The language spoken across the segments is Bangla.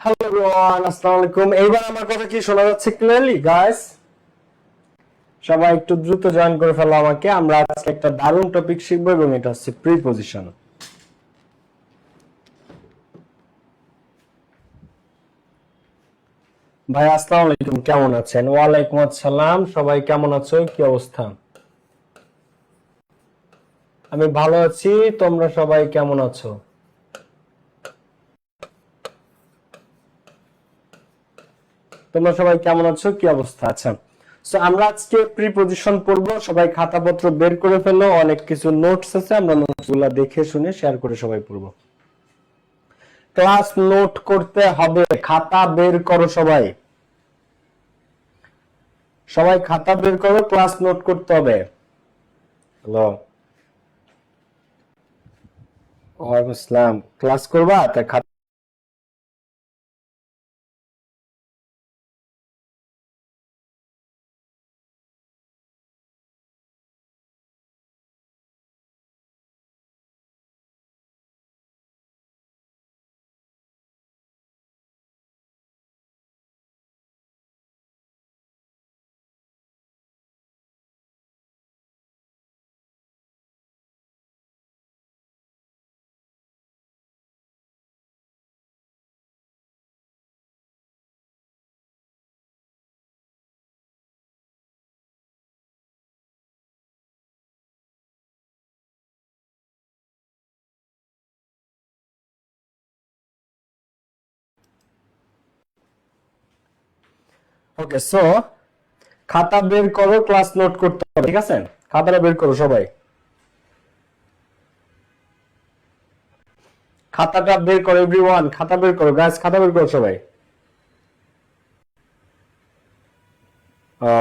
হ্যালো এভরিওয়ান, আসসালামু আলাইকুম। এইবার আমার কথা কি শোনা যাচ্ছে ক্লিয়ারলি গাইস? সবাই একটু দ্রুত জয়েন করে ফেলো আমাকে। আমরা আজকে একটা দারুণ টপিক শিখবো এবং এটা হচ্ছে প্রিপজিশন। ভাই আসসালামু আলাইকুম, কেমন আছেন? ওয়ালাইকুম আসসালাম। সবাই কেমন আছো? কি অবস্থা? আমি ভালো আছি, তোমরা সবাই কেমন আছো? তোমরা সবাই কেমন আছো? কি অবস্থা? আচ্ছা, সো আমরা আজকে প্রিপজিশন পড়বো। সবাই খাতাপত্র বের করে ফেলো, অনেক কিছু নোটস আছে, আমরা নোটসগুলো দেখে শুনে শেয়ার করে সবাই পড়বো। ক্লাস নোট করতে হবে, খাতা বের করো সবাই। সবাই খাতা বের করো, ক্লাস নোট করতে হবে। হ্যালো, ওয়ালাইকুম আসসালাম। ক্লাস করবা? তা খাতা। ওকে, সো খাতা বের করো, ক্লাস নোট করতে হবে, ঠিক আছে? খাতাটা বের করো সবাই। খাতাটা বের করো এভরিওয়ান, খাতা বের করো গাইস, খাতা বের করো সবাই।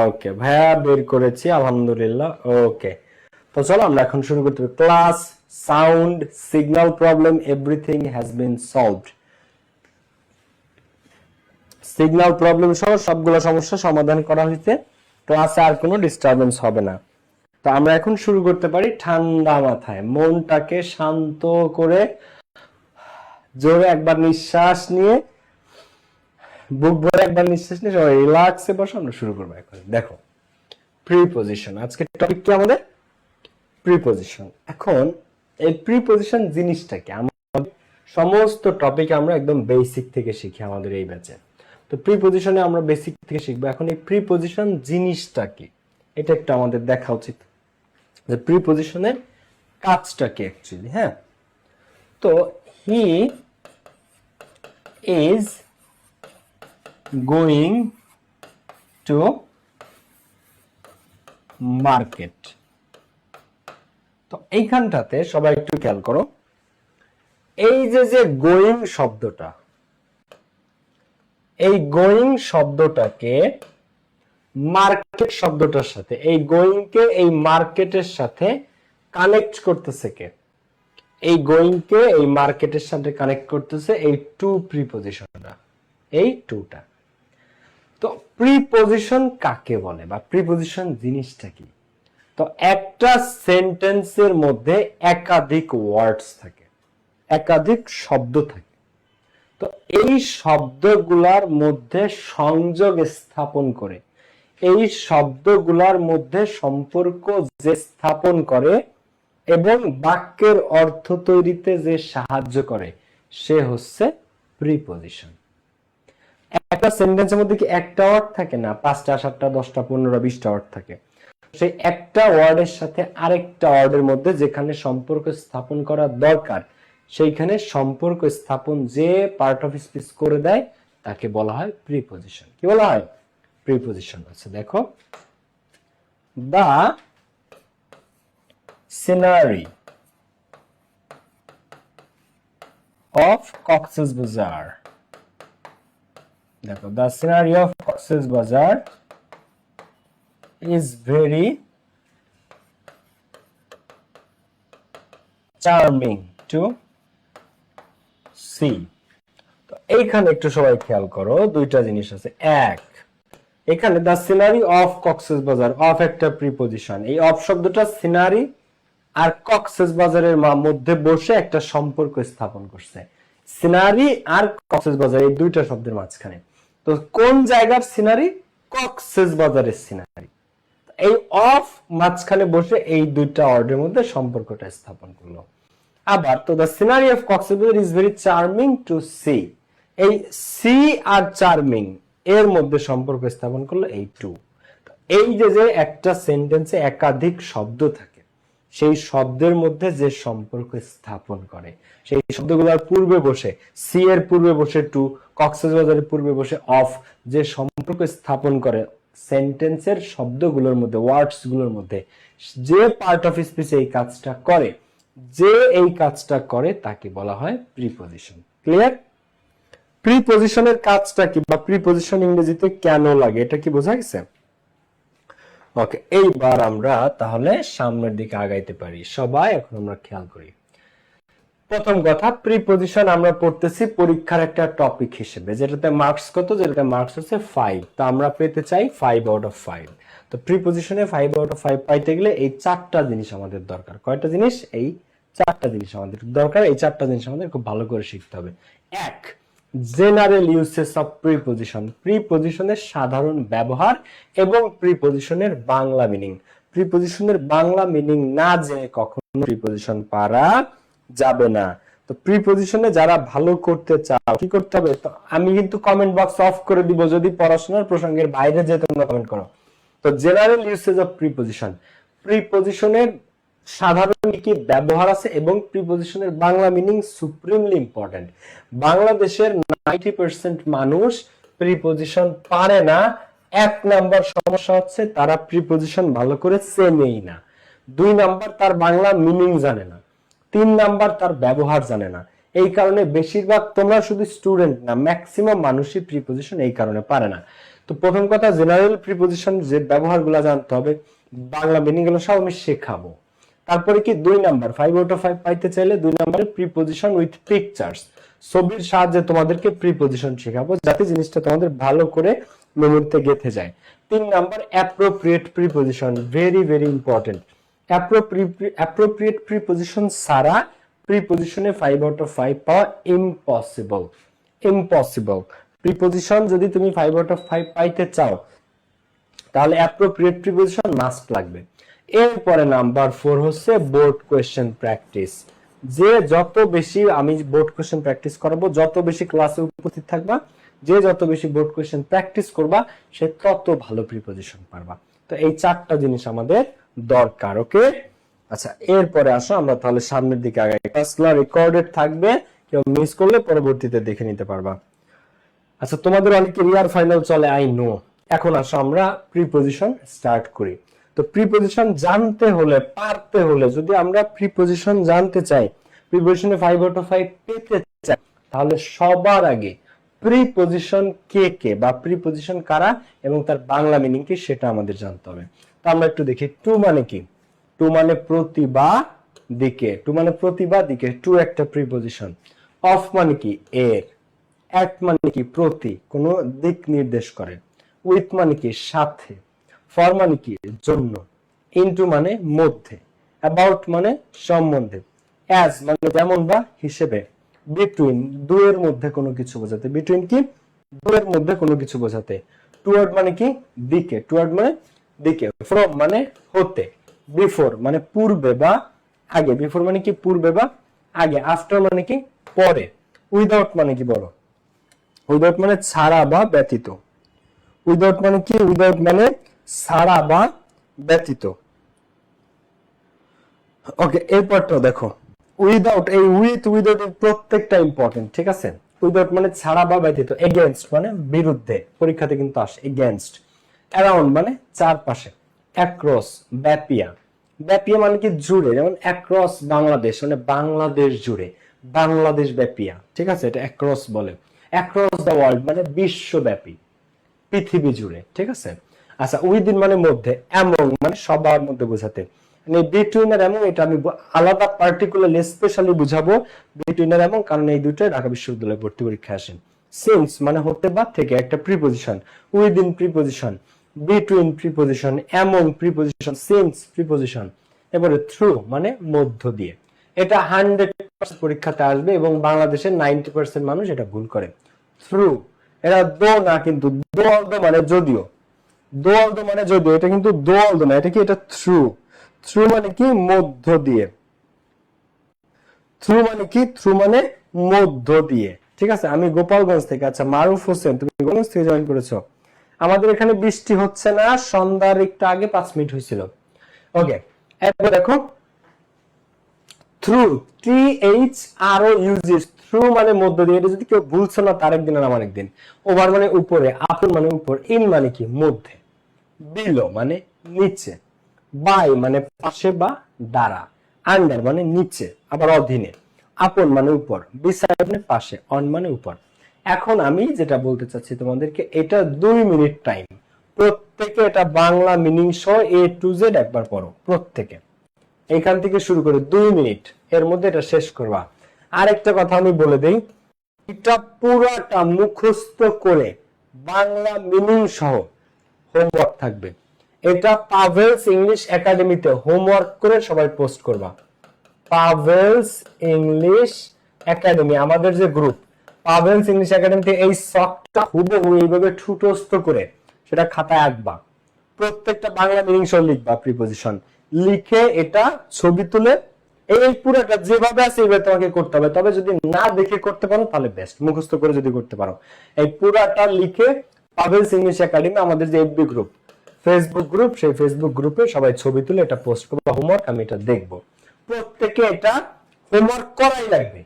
ওকে ভাইয়া, বের করেছি আলহামদুলিল্লাহ। ওকে, তো চলো আমরা এখন শুরু করতে হবে। Class, sound, signal problem, everything has been solved. Signal problem সহ সবগুলো সমস্যা সমাধান করা হয়েছে। ক্লাসে আর কোনো ডিস্টারবেন্স হবে না। তো আমরা এখন শুরু করতে পারি ঠান্ডা মাথায়, মনটাকে শান্ত করে জোরে একবার নিঃশ্বাস নিয়ে, বুক ভরে একবার নিঃশ্বাস নিয়ে সবাই রিল্যাক্সে বসে আমরা শুরু করবো এখন। দেখো, প্রিপজিশন আজকে টপিক কি আমাদের? প্রিপজিশন। এখন এই প্রিপজিশন জিনিসটা কি? আমাদের সমস্ত টপিক আমরা একদম বেসিক থেকে শিখি আমাদের এই ব্যাচে। তো প্রিপজিশনে আমরা বেসিক থেকে শিখবো। এখন এই প্রিপজিশন জিনিসটা কি, এটা একটু আমাদের দেখা উচিত যে প্রিপজিশনের কাজটা কি অ্যাকচুয়ালি। হ্যাঁ, তো he is going to market. তো এইখানটাতে সবাই একটু খেয়াল করো, এই যে যে গোয়িং শব্দটা, এই গোয়িং শব্দটাকে মার্কেট শব্দটার সাথে, এই গোয়িং কে এই মার্কেটের সাথে কানেক্ট করতেছে কে? এই গোয়িং কে এই মার্কেটের সাথে কানেক্ট করতেছে এই টু প্রিপজিশনটা, এই টুটা। তো প্রিপজিশন কাকে বলে বা প্রিপজিশন জিনিসটা কি? তো একটা সেন্টেন্সের মধ্যে একাধিক ওয়ার্ডস থাকে, একাধিক শব্দ থাকে। তো এই শব্দগুলার মধ্যে সংযোগ স্থাপন করে, এই শব্দগুলার মধ্যে সম্পর্ক যে স্থাপন করে এবং বাক্যের অর্থ তৈরিতে যে সাহায্য করে, সে হচ্ছে প্রিপজিশন। একটা সেন্টেন্সের মধ্যে কি একটা ওয়ার্ড থাকে না? 5টা 7টা 10টা 15টা 20টা ওয়ার্ড থাকে। সেই একটা ওয়ার্ডের সাথে আরেকটা ওয়ার্ডের মধ্যে যেখানে সম্পর্ক স্থাপন করা দরকার, সেইখানে সম্পর্ক স্থাপন যে পার্ট অফ স্পিচ করে দেয় তাকে বলা হয় প্রিপজিশন। কি বলা হয়? প্রিপজিশন। আছে, দেখো, দা সিনারি অফ কক্সেস বাজার। দেখো, দা সিনারি অফ কক্সেস বাজার is very charming to see. তো এইখানে একটু সবাই খেয়াল করো, দুইটা জিনিস আছে। এক, এখানে দা সিনারি অফ কক্সেস বাজার, অফ একটা প্রিপজিশন। এই অফ শব্দটা সিনারি আর কক্সেস বাজারের মধ্যে বসে একটা সম্পর্ক স্থাপন করছে। সিনারি আর কক্সবাজার এই দুইটা শব্দের মাঝখানে। তো কোন জায়গার সিনারি? কক্সবাজারের সিনারি। এই অফ মাঝখানে বসে এই দুইটা ওয়ার্ডের মধ্যে সম্পর্কটা স্থাপন করলো। আবার তো the scenery of Cox's Bazar is very charming to see, এই সি আর চার্মিং এর মধ্যে সম্পর্ক স্থাপন করলো এই টু। এই যে একটা সেন্টেন্সে একাধিক শব্দ থাকে, সেই শব্দের মধ্যে যে সম্পর্ক স্থাপন করে, সেই শব্দগুলোর পূর্বে বসে সি এর পূর্বে বসে টু, কক্সবাজারের পূর্বে বসে অফ, যে সম্পর্ক স্থাপন করে সেন্টেন্সের শব্দগুলোর মধ্যে, ওয়ার্ডস গুলোর মধ্যে, যে পার্ট অফ স্পিচ এই কাজটা করে, যে এই কাজটা করে তাকে বলা হয় প্রিপজিশন। ক্লিয়ার? প্রিপজিশনের কাজটা কি বা প্রিপজিশন ইংরেজিতে কেন লাগে এটা কি বোঝা গেছে? ওকে, এইবার আমরা তাহলে সামনের দিকে আগাইতে পারি। সবাই এখন আমরা খেয়াল করি। প্রথম কথা, প্রিপজিশন আমরা পড়তেছি পরীক্ষার একটা টপিক হিসেবে, যেটাতে মার্কস কত? যেটাতে মার্কস হচ্ছে 5। তো আমরা পেতে চাই 5 আউট অফ 5। তো প্রিপজিশনে 5 আউট অফ 5 পাইতে গেলে এই চারটা জিনিস আমাদের দরকার। কয়টা জিনিস? এই চারটা জিনিস আমাদের দরকার। এই চারটা জিনিস আমাদের খুব ভালো করে শিখতে হবে। এক, জেনারেল ইউসেস অফ প্রিপজিশন, প্রিপজিশনের সাধারণ ব্যবহার এবং প্রিপজিশনের বাংলা মিনিং। প্রিপজিশনের বাংলা মিনিং না জেনে কখনো প্রিপজিশন পারা যাবে না। তো প্রিপজিশনে যারা ভালো করতে চাও কি করতে হবে? তো আমি কিন্তু কমেন্ট বক্স অফ করে দিব যদি পড়াশোনার প্রসঙ্গের বাইরে যে তোমরা কমেন্ট করো। তো জেনারেল ইউসেজ অফ প্রিপজিশন, প্রিপজিশনের সাধারণ কি ব্যবহার আছে এবং প্রিপজিশনের বাংলা মিনিং সুপ্রিমলি ইম্পর্টেন্ট। বাংলাদেশের 90% মানুষ প্রিপজিশন পারে না। এক নাম্বার সমস্যা হচ্ছে তারা প্রিপজিশন ভালো করে চেনেই না। 2 নাম্বার তার বাংলা মিনিং জানে না। 3 নাম্বার তার ব্যবহার জানে না। এই কারণে বেশিরভাগ, তোমরা শুধু স্টুডেন্ট না, ম্যাক্সিমাম মানুষই প্রিপজিশন এই কারণে পারে না। তো প্রথম কথা, জেনারেল প্রিপজিশন যে ব্যবহারগুলো জানতে হবে, বাংলা মিনিং গুলো সব আমি শেখাবো। তারপরে কি 2 নাম্বার 5 আউট অফ 5 পাইতে চাইলে 2 নাম্বারে প্রিপজিশন উইথ পিকচার্স, ছবির সাহায্যে তোমাদেরকে প্রিপজিশন শেখাবো যাতে জিনিসটা তোমাদের ভালো করে মেমোরিতে গেঁথে যায়। 3 number appropriate preposition, very very important. Appropriate preposition ছাড়া প্রিপজিশনে 5 আউট অফ 5 পাওয়া ইম্পসিবল। ইম্পসিবল। প্রিপজিশন যদি তুমি 5 আউট অফ 5 পাইতে চাও তাহলে অ্যাপ্রোপ্রিয়েট প্রিপজিশন মাস্ট লাগবে। এরপরে নাম্বার 4 হচ্ছে বোর্ড কোয়েশ্চেন প্র্যাকটিস। যে যত বেশি আমি বোর্ড কোয়েশ্চেন প্র্যাকটিস করাবো, যত বেশি ক্লাসে উপস্থিত থাকবা, যে যত বেশি বোর্ড কোয়েশ্চেন প্র্যাকটিস করবা, সে তত ভালো প্রিপজিশন পারবা। তো এই চারটা জিনিস আমাদের দরকার। ওকে, আচ্ছা এরপরে আসো আমরা তাহলে সামনের দিকে আগাই। ক্লাসগুলো রেকর্ডেড থাকবে, কেউ মিস করলে পরবর্তীতে দেখে নিতে পারবা। আচ্ছা, তোমাদের অনেকে ইয়ার ফাইনাল চলে, আই নো। এখন আসো আমরা প্রিপজিশন স্টার্ট করি। তো প্রিপজিশন জানতে হলে, পারতে হলে, যদি আমরা প্রিপজিশন জানতে চাই, প্রিপজিশনে 5 আউট অফ 5 পেতে চাই, তাহলে সবার আগে প্রিপজিশন কে কে বা প্রিপজিশন কারা এবং তার বাংলা মিনিং কি সেটা আমাদের জানতে হবে। তো আমরা একটু দেখি। টু মানে কি? টু মানে প্রতি বা দিকে। টু মানে প্রতি বা দিকে, টু একটা প্রিপজিশন। অফ মানে কি? এর। অ্যাট মানে কি? প্রতি, কোন দিক নির্দেশ করে। উইথ মানে কি? সাথে। ফর মানে কি? জন্য। ইনটু মানে মধ্যে। অ্যাবাউট মানে সম্বন্ধে। অ্যাজ মানে যেমন বা হিসেবে। বিটুইন দুয়ের মধ্যে কোনো কিছু বোঝাতে। বিটুইন কি? দুয়ের মধ্যে কোনো কিছু বোঝাতে। টুয়ার্ড মানে কি? দিকে। টুয়ার্ড মানে দিকে। ফ্রম মানে হতে। বিফোর মানে পূর্বে বা আগে। বিফোর মানে কি? পূর্বে বা আগে। আফটার মানে কি? পরে। উইদাউট মানে কি? বলো। উইদাউট মানে ছাড়া বা ব্যতীত। উইদাউট মানে কি? উইদাউট মানে ছাড়া বা ব্যতীত। ওকে, এরপরটা দেখো। উইদাউট, এই উইথ উইদাউট প্রত্যেকটা ইম্পর্টেন্ট, ঠিক আছে? উইদাউট মানে ছাড়া বা ব্যতীত। এগেইনস্ট মানে বিরুদ্ধে, পরীক্ষাতে কিন্তু আসে এগেইনস্ট। অ্যারাউন্ড মানে চারপাশে। অ্যাক্রস ব্যাপিয়া। ব্যাপিয়া মানে কি? জুড়ে, যেমন অ্যাক্রস বাংলাদেশ মানে বাংলাদেশ জুড়ে, বাংলাদেশ ব্যাপিয়া, ঠিক আছে? এটা অ্যাক্রস বলে। অ্যাক্রস দ্য ওয়ার্ল্ড মানে বিশ্বব্যাপী, পৃথিবী জুড়ে, ঠিক আছে? আচ্ছা, উইদিন মানে মধ্যে। অ্যামং মানে সবার মধ্যে বোঝাতে। বিটুইন আর অ্যামং এটা আমি আলাদা পার্টিকুলারলি স্পেশালি বুঝাবো। বিটুইন আর অ্যামং কারণ এই দুটো ঢাকা বিশ্ববিদ্যালয়ে ভর্তি পরীক্ষা আসেন। সিন্স মানে হতে বা থেকে, একটা preposition. Within preposition, between preposition, among preposition, since preposition. এবারে থ্রু মানে মধ্য দিয়ে। এটা 100% পরীক্ষাতে আসবে এবং বাংলাদেশের 90% মানুষ এটা ভুল করে। থ্রু, এটা দো না, কিন্তু দো অলদো মানে যদিও, দো অলদো মানে যদিও, এটা কিন্তু দো অলদো না, এটা কি, এটা থ্রু। থ্রু মানে কি, মধ্য দিয়ে। থ্রু মানে কি, থ্রু মানে মধ্য দিয়ে। ঠিক আছে, আমি গোপালগঞ্জ থেকে। আচ্ছা মারুফ হোসেন, তুমি গোপালগঞ্জ থেকে জয়েন করেছো। আমাদের এখানে বৃষ্টি হচ্ছে না, সন্ধ্যার একটু আগে 5 মিনিট হয়েছিল। ওকে, এরপর দেখো থ্রু, THROUGH, থ্রু মানে মধ্য দিয়ে। এটা যদি কেউ ভুলছো না তার একদিন আর আমার একদিন। ওভার মানে উপরে, আপন মানে উপর, ইন মানে কি মধ্যে, বিলো মানে নিচে, বাই মানে পাশে বা দ্বারা, আন্ডার মানে নিচে আবার অধীনে, আপন মানে উপর, বিসাইড মানে পাশে, অন মানে উপর। এখন আমি যেটা বলতে চাচ্ছি তোমাদেরকে, এটা 2 মিনিট টাইম, প্রত্যেকে এটা বাংলা মিনিং সহ A to Z একবার পড়ো প্রত্যেকে। এখান থেকে শুরু করে 2 মিনিট এর মধ্যে এটা শেষ করবা। আরেকটা কথা আমি বলে দেই, এটা পুরাটা মুখস্থ করে বাংলা মিনিং সহ হোমওয়ার্ক থাকবে। এটা পাভেলস ইংলিশ একাডেমিতে হোমওয়ার্ক করে সবাই পোস্ট করবা। পাভেলস ইংলিশ একাডেমি, আমাদের যে গ্রুপ, পাভেলস ইংলিশ একাডেমিতে এই শখটা হুবহু এইভাবে ঠুটস্থ করে সেটা খাতায় আঁকবা। প্রত্যেকটা বাংলা মিনিং সহ লিখবা, প্রিপজিশন লিখে এটা ছবি তুলে এই পুরোটা যেভাবে আছে এইভাবে তোমাকে করতে হবে। তবে যদি না দেখে করতে পারো তাহলে বেস্ট, মুখস্থ করে যদি করতে পারো এই পুরাটা লিখে পাভেলস ইংলিশ একাডেমি আমাদের যে এফবি গ্রুপ, ফেসবুক গ্রুপ, সেই ফেসবুক গ্রুপে সবাই ছবি তুলে এটা পোস্ট করবো। হোমওয়ার্ক আমি এটা দেখবো। প্রত্যেকে এটা হোমওয়ার্ক করাই লাগবে।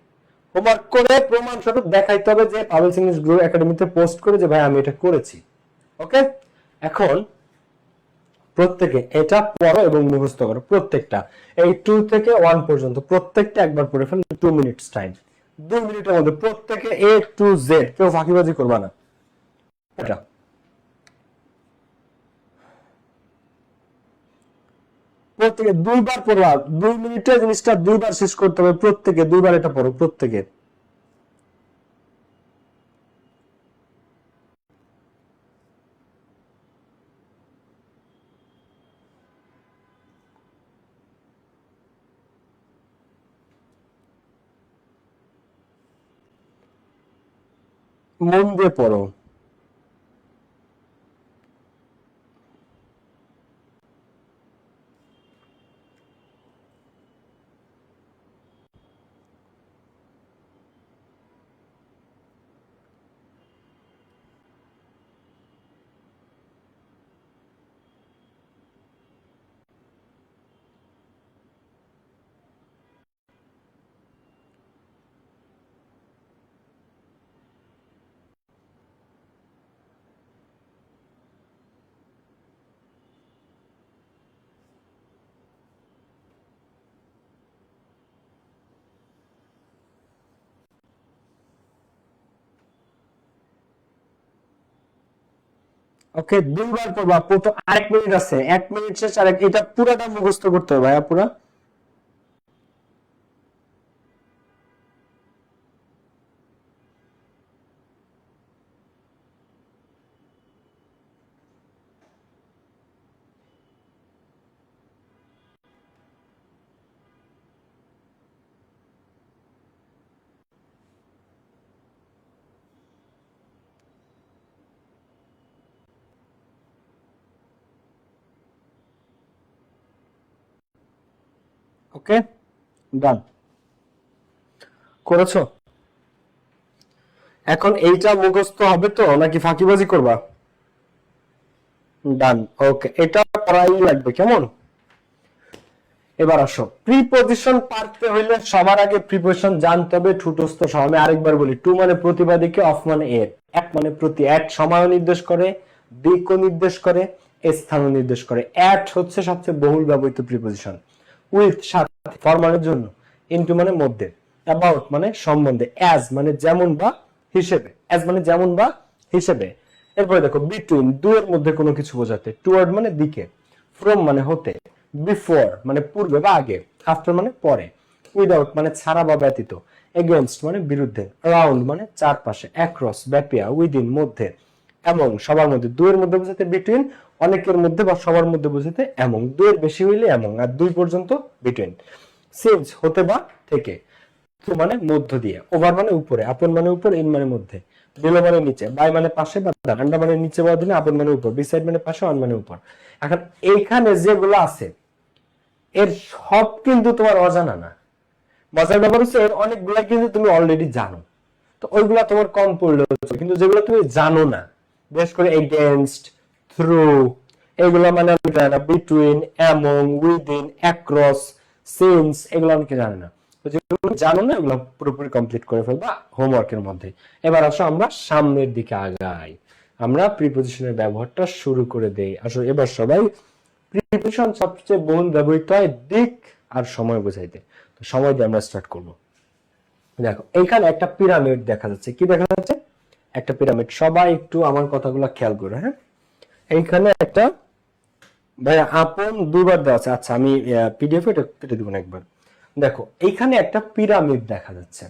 হোমওয়ার্ক করে প্রমাণ স্বরূপ দেখাইতে হবে যে পাভেলস ইংলিশ গ্রুপ একাডেমিতে পোস্ট করে যে ভাই আমি এটা করেছি। ওকে, এখন প্রত্যেকে এটা পড়ো এবং মুখস্থ করো প্রত্যেকটা, এই 2 থেকে 1 পর্যন্ত প্রত্যেকটা একবার পড়ে ফেলো। 2 মিনিটস টাইম, 2 মিনিটের মধ্যে প্রত্যেকে A to Z, কেউ ফাঁকিবাজি করবা না। এটা প্রত্যেকে 2বার পড়বা, 2 মিনিটে জিনিসটা 2বার শেষ করতে হবে। প্রত্যেকে 2বার এটা পড়ো প্রত্যেকে। মন দিয়ে পড়ো। ওকে, 2বার পড়বা। প্রথম আরেক মিনিট আছে, 1 মিনিট শেষ, আরেক, এটা পুরাটা মুখস্থ করতে হবে ভাইয়া পুরা। ওকে, ডান করেছো। এখন এইটা মুখস্থ হবে তো নাকি ফাঁকিবাজি করবা? ডান, ওকে, এটা পড়াই লাগবে, কেমন? এবার আসো, প্রিপজিশন পারতে হইলে সবার আগে প্রিপজিশন জানতে হবে ঠুটস্থ সহ। আমি আরেকবার বলি, টু মানে প্রতিবাদীকে, অফ মানে এর, এক মানে প্রতি, অ্যাট সময় নির্দেশ করে, দিকও নির্দেশ করে, স্থানও নির্দেশ করে। অ্যাট হচ্ছে সবচেয়ে বহুল ব্যবহৃত প্রিপজিশন। উইথ সাথে, ফর মানে জন্য, ইনটু মানে মধ্যে, অ্যাবাউট মানে সম্বন্ধে, অ্যাজ মানে যেমন বা হিসেবে, অ্যাজ মানে যেমন বা হিসেবে। এরপরে দেখো বিটুইন, দুয়ের মধ্যে কোনো কিছু বোঝাতে, টুয়ার্ড মানে দিকে, ফ্রম মানে হতে, বিফোর মানে পূর্বে বা আগে, আফটার মানে পরে, উইদাউট মানে ছাড়া বা ব্যতীত, এগেইনস্ট মানে বিরুদ্ধে, রাউন্ড মানে চারপাশে, অ্যাক্রস ব্যাপিয়া, উইদিন মধ্যে, এবং সবার মধ্যে। দুইয়ের মধ্যে বোঝাতে বিটুইন, অনেকের মধ্যে বা সবার মধ্যে বোঝাতে এমং, দুইয়ের বেশি হইলে এমং, আর 2 পর্যন্ত বিটুইন। সিন্স হতে বা থেকে, মানে মধ্য দিয়ে, ওভার মানে উপরে, আপন মানে উপর, ইন মানে মধ্যে, বিলো মানে নিচে, বাই মানে পাশে, বা আন্ডার মানে নিচে বা দিনে, আপন মানে উপর, বিসাইড মানে পাশে, অন মানে উপর। এখন এইখানে যেগুলো আছে এর সব কিন্তু তোমার অজানা না। মজার ব্যাপার হচ্ছে এর অনেকগুলা কিন্তু তুমি অলরেডি জানো, তো ওইগুলা তোমার কম পড়লেও চলে। কিন্তু যেগুলো তুমি জানো না, বিশেষ করে এগেইনস্ট, থ্রু, এগুলো মানে between, among, within, across, since, এগুলো অনেকে জানে না। তো যেগুলো জানো না এগুলো পুরোপুরি কমপ্লিট করে ফেলবা হোমওয়ার্কের মধ্যে। এবার আসো আমরা সামনের দিকে আগাই, আমরা প্রিপোজিশনের ব্যবহারটা শুরু করে দেই। আসো এবার সবাই, প্রিপোজিশন সবচেয়ে বহুল ব্যবহৃত হয় দিক আর সময় বোঝাইতে। তো সময় দিয়ে আমরা স্টার্ট করব। দেখো এইখানে একটা পিরামিড দেখা যাচ্ছে। কি দেখা যাচ্ছে? একটা পিরামিড। সবাই একটু আমার কথাগুলো খেয়াল করো, হ্যাঁ। এইখানে একটা, ভাই আপন দুবার দেওয়া আছে। আচ্ছা আমি পিডিএফ এটা কেটে দিব না একবার। দেখো এইখানে একটা পিরামিড দেখা যাচ্ছে।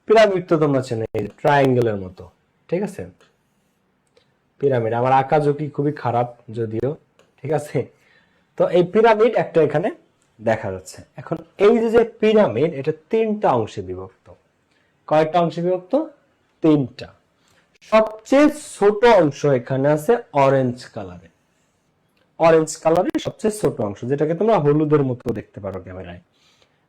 পিরামিড তো তোমরা চেনো, ট্রায়াঙ্গেলের মতো, ঠিক আছে। পিরামিড, আমার আঁকা ঝুঁকি খুবই খারাপ যদিও, ঠিক আছে। তো এই পিরামিড একটা এখানে দেখা যাচ্ছে। এখন এই যে পিরামিড, এটা তিনটা অংশে বিভক্ত। কয়টা অংশে বিভক্ত? তিনটা। সবচেয়ে ছোট অংশ এখানে আছে অরেঞ্জ কালারে। অরেঞ্জ কালারের সবচেয়ে ছোট অংশ, যেটাকে তোমরা হলুদের মতো দেখতে পারো ক্যামেরায়।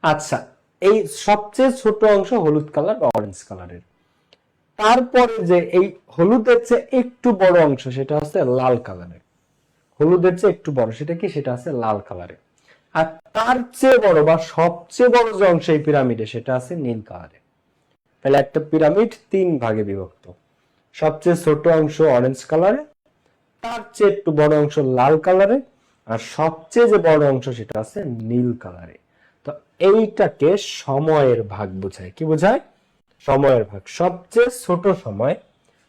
আচ্ছা, এই সবচেয়ে ছোট অংশ হলুদ কালার বা অরেঞ্জ কালারের। তারপরে যে এই হলুদের চেয়ে একটু বড় অংশ, সেটা হচ্ছে লাল কালারের। হলুদের চেয়ে একটু বড়, সেটা কি? সেটা আছে লাল কালারে। আর তার চেয়ে বড় বা সবচেয়ে বড় যে অংশ এই পিরামিডে, সেটা আছে নীল কালারে। তাহলে একটা পিরামিড তিন ভাগে বিভক্ত। সবচেয়ে ছোট অংশ অরেঞ্জ কালারে, তার চেয়ে একটু বড় অংশ লাল কালারে, আর সবচেয়ে যে বড় অংশ সেটা আছে নীল কালারে। তো এইটাকে সময়ের ভাগ বোঝায়। কি বোঝায়? সময়ের ভাগ। সবচেয়ে ছোট সময়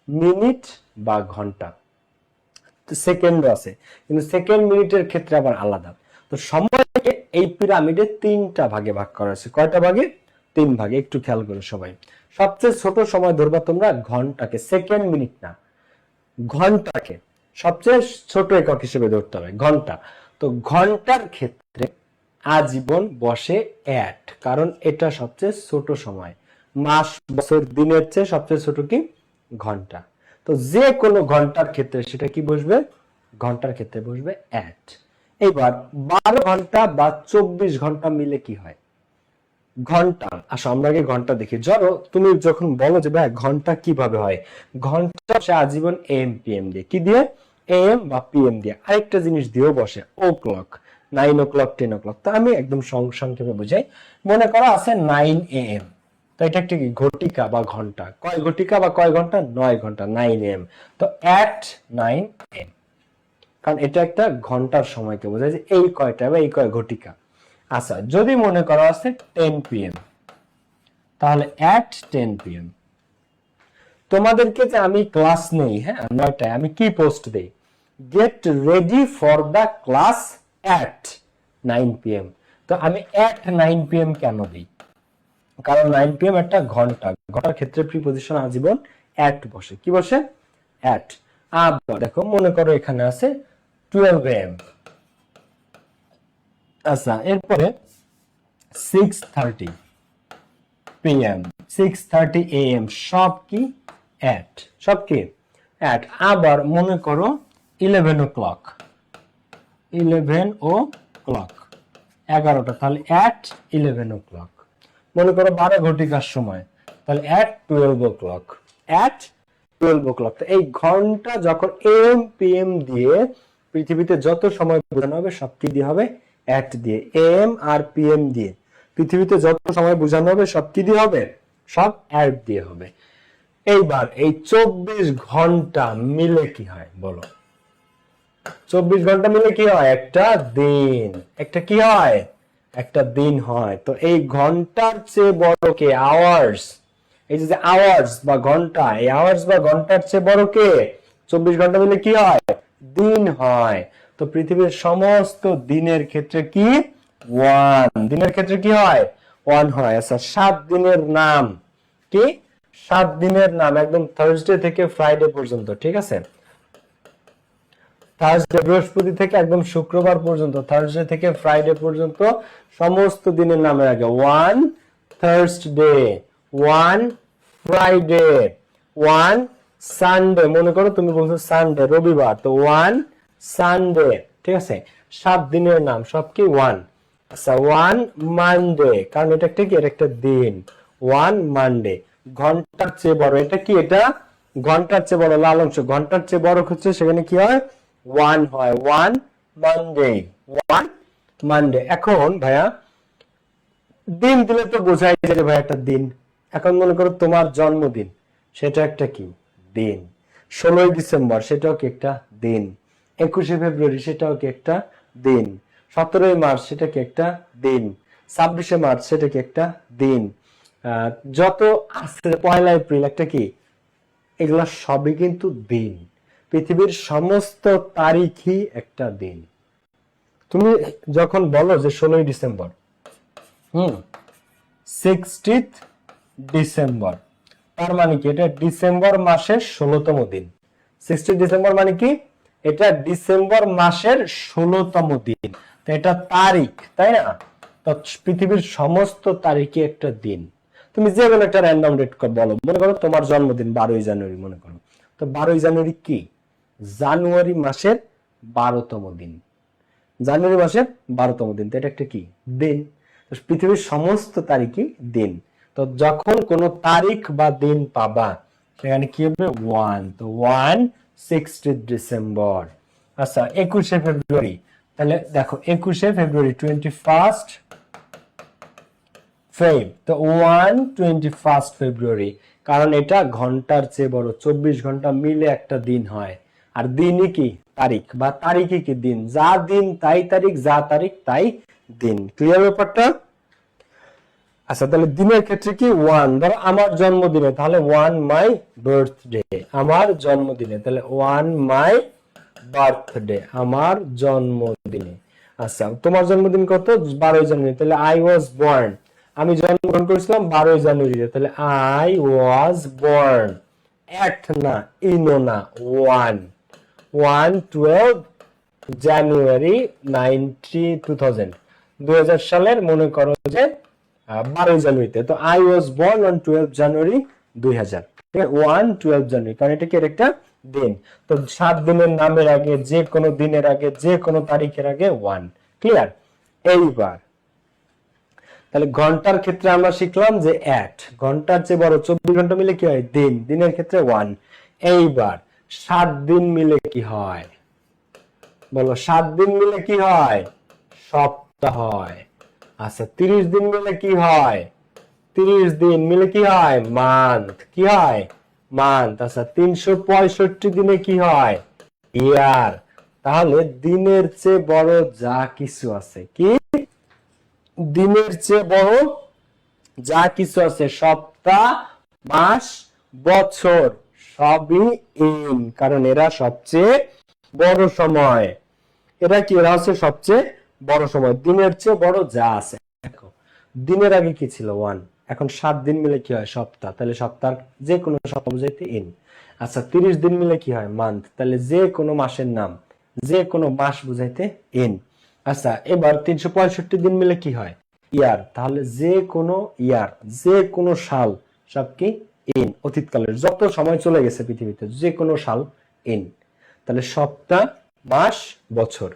মিনিট বা ঘন্টা, সেকেন্ড আছে, কিন্তু সেকেন্ড মিনিটের ক্ষেত্রে আবার আলাদা। তো সময়কে এই পিরামিডে তিনটা ভাগে ভাগ করা আছে। কয়টা ভাগে? তিন ভাগে। একটু খেয়াল করো সবাই। সবচেয়ে ছোট সময় ধরবা তোমরা ঘন্টাকে, সেকেন্ড মিনিট না, ঘন্টাকে সবচেয়ে ছোট একক হিসেবে ধরতে হবে, ঘন্টা। তো ঘন্টার ক্ষেত্রে আজীবন বসে 1, কারণ এটা সবচেয়ে ছোট সময়। মাস, বছর, দিনের চেয়ে সবচেয়ে ছোট কি? ঘন্টা। তো যে কোনো ঘন্টার ক্ষেত্রে সেটা কি বসবে? ঘন্টার ক্ষেত্রে বসবে 1। এবার 12 ঘন্টা বা 24 ঘন্টা মিলে কি হয়? ঘন্টা। আসো আমরা আগে ঘন্টা দেখি। ধরো তুমি যখন বলো যে ভাই ঘন্টা কিভাবে হয়, ঘন্টা সে আজীবন এম পিএম দিয়ে। কি দিয়ে? এম বা পিএম দিয়ে। আরেকটা জিনিস দিয়েও বসে, ও ক্লক, 9 o'clock, 10 o'clock। তো আমি একদম সংক্ষেপে বুঝাই। মনে করো আছে 9 AM, তো এটা একটা কি? ঘটিকা বা ঘন্টা। কয় ঘটিকা বা কয় ঘন্টা? 9 ঘন্টা, 9 AM। তো at 9 AM, কারণ এটা একটা ঘন্টার সময়কে বোঝায় যে এই কয়টা বা এই কয় ঘটিকা। আচ্ছা, যদি মনে করো আছে 10 PM, তাহলে at 10 PM। তোমাদেরকে যে আমি ক্লাস নেই, হ্যাঁ 9টায়, আমি কি পোস্ট দেই? Get ready for the class at 9 PM। তো আমি at 9 PM কেন দিই? কারণ 9 PM একটা ঘন্টা, ঘন্টার ক্ষেত্রে প্রিপজিশন আজীবন at বসে। কি বসে? at। আবার দেখো মনে করো এখানে আছে 12 AM। আচ্ছা, এরপরে 6:30 PM, 6:30 AM, সব কি? at। সব কি? at। আবার মনে করো 11 o'clock, 11 o'clock, 11টা, তাহলে at 11 o'clock। মনে করো 12 ঘটিকার সময়, তাহলে at 12 o'clock, at 12 o'clock। তো এই ঘন্টা যখন এম পিএম দিয়ে পৃথিবীতে যত সময় বোঝানো হবে সব কি দিয়ে হবে? at দিয়ে। এম আর পিএম দিয়ে পৃথিবীতে যত সময় বোঝানো হবে সব কি দিয়ে হবে? সব at দিয়ে হবে। এইবার এই 24 ঘন্টা মিলে কি হয় বলো? 24 ঘন্টা মিলে কি হয়? একটা দিন। একটা কি হয়? একটা দিন হয়। তো এই ঘন্টার চেয়ে বড় কে? আওয়ার্স। এই যে আওয়ার্স বা ঘন্টা, এই আওয়ার্স বা ঘন্টার চেয়ে বড় কে? 24 ঘন্টা মিলে কি হয়? দিন হয়। তো পৃথিবীর সমস্ত দিনের ক্ষেত্রে কি? 1। দিনের ক্ষেত্রে কি হয়? 1 হয়। আচ্ছা, 7 দিনের নাম কি? 7 দিনের নাম একদম থার্সডে থেকে ফ্রাইডে পর্যন্ত, ঠিক আছে। থার্সডে, বৃহস্পতি থেকে একদম শুক্রবার পর্যন্ত, থার্সডে থেকে ফ্রাইডে পর্যন্ত সমস্ত দিনের নামের আগে 1, থার্সডে, 1 ফ্রাইডে, 1 সানডে। মনে করো তুমি বলছো সানডে রবিবার, তো 1 সানডে। ঠিক আছে, 7 দিনের নাম সব কি 1। আচ্ছা 1 মানডে, কারণ এটা একটা কি, এটা একটা দিন। 1 মানডে। ঘন্টার চেয়ে বড়, এটা কি, এটা ঘন্টার চেয়ে বড়, লাল অংশ ঘন্টার চেয়ে বড় হচ্ছে, সেখানে কি হয় 1 হয়। 1 মানডে, 1 মানডে। এখন ভাইয়া দিন দিলে তো বোঝাই যায় যে ভাই একটা দিন। এখন মনে করো তোমার জন্মদিন, সেটা একটা কি দিন। 16ই ডিসেম্বর সেটাও কি একটা দিন। 21শে ফেব্রুয়ারি সেটাও কি একটা দিন। 17ই মার্চ সেটা কি একটা দিন। 26শে মার্চ সেটা কি একটা দিন। যত আছে, 1 এপ্রিল একটা কি, এগুলা সবই কিন্তু দিন। পৃথিবীর সমস্ত তারিখই একটা দিন। তুমি যখন বলো যে 16ই ডিসেম্বর, 60th ডিসেম্বর, তার মানে কি, এটা ডিসেম্বর মাসের 16তম দিন। 60 ডিসেম্বর মানে কি, এটা ডিসেম্বর মাসের 16তম দিন। তো এটা তারিখ, তাই না? তো পৃথিবীর সমস্ত তারিখই একটা দিন। তুমি যে কোনো একটা র্যান্ডম ডেট বলো, মনে করো তোমার জন্মদিন 12ই জানুয়ারি, মনে করো। তো 12ই জানুয়ারি কি, জানুয়ারি মাসের 12তম দিন। জানুয়ারি মাসের 12তম দিন, তো এটা একটা কি দিন। পৃথিবীর সমস্ত তারিখই দিন। তো যখন কোন তারিখ বা দিন পাবা, সেখানে কি হবে 1। তো 1 60 ডিসেম্বর। আচ্ছা 21শে ফেব্রুয়ারি, তাহলে দেখো 21শে ফেব্রুয়ারি 21st ফেব, তো 1 21st ফেব্রুয়ারি, কারণ এটা ঘন্টার চেয়ে বড়। 24 ঘন্টা মিলে একটা দিন হয়। আর দিনই কি তারিখ, বা তারিখই কি দিন। যা দিন তাই তারিখ, যা তারিখ তাই দিন। ক্লিয়ার ব্যাপারটা? আচ্ছা তাহলে দিনের ক্ষেত্রে কি 1, ধরো আমার জন্মদিনে, তাহলে 1 মাই বার্থডে, আমার জন্মদিনে, তাহলে 1 মাই বার্থডে, আমার জন্মদিনে। আচ্ছা তোমার জন্মদিন কত, 12ই জানুয়ারি, তাহলে আই ওয়াজ বর্ন, আমি জন্মগ্রহণ করেছিলাম 12ই জানুয়ারি, তাহলে আই ওয়াজ বর্ন এট, না ইনো না, 1 12 জানুয়ারি 2000 সালের, মনে করো যে 12ই জানুয়ারিতে। তো আই ওয়াজ বর্ন অন 12 জানুয়ারি 2000। ঠিক আছে, 1 12 জানুয়ারি, কারণ এটা কি একটা দিন। তো 7 দিনের নামের আগে, যে কোনো দিনের আগে, যে কোনো তারিখের আগে 1। ক্লিয়ার? এইবার তাহলে ঘন্টার ক্ষেত্রে আমরা শিখলাম যে 1 ঘন্টার চেয়ে বড়, 24 ঘন্টা মিলে কি হয় দিন, দিনের ক্ষেত্রে 1। এইবার 7 দিন মিলে কি হয় বলো, 7 দিন মিলে কি হয় সপ্তাহ হয়। আচ্ছা 30 দিন মিলে কি হয়, 30 দিন মিলে কি হয় মান্থ, কি হয় মান্থ। আচ্ছা 365 দিনে কি হয় ইয়ার। তাহলে দিনের চেয়ে বড় যা কিছু আছে, কি দিনের চেয়ে বড় যা কিছু আছে, সপ্তাহ, মাস, বছর, সবই ইন, কারণ এরা সবচেয়ে বড় সময়। এরা কি, এরা হচ্ছে সবচেয়ে বড় সময়। দিনের চেয়ে বড় যা আছে। দেখো দিনের আগে কি ছিল 1, এখন 7 দিন মিলে কি হয় সপ্তাহ, তাহলে সপ্তাহ যে কোনো সপ্তাহ বুঝাইতে ইন। আচ্ছা 30 দিন মিলে কি হয় মান্থ, তাহলে যে কোনো মাসের নাম, যে কোনো মাস বুঝাইতে ইন। আচ্ছা এবার 365 দিন মিলে কি হয় ইয়ার, তাহলে যে কোনো ইয়ার, যে কোনো সাল, সব কি ইন। অতীতকালের যত সময় চলে গেছে পৃথিবীতে, যে কোনো সাল ইন। তাহলে সপ্তাহ, মাস, বছর।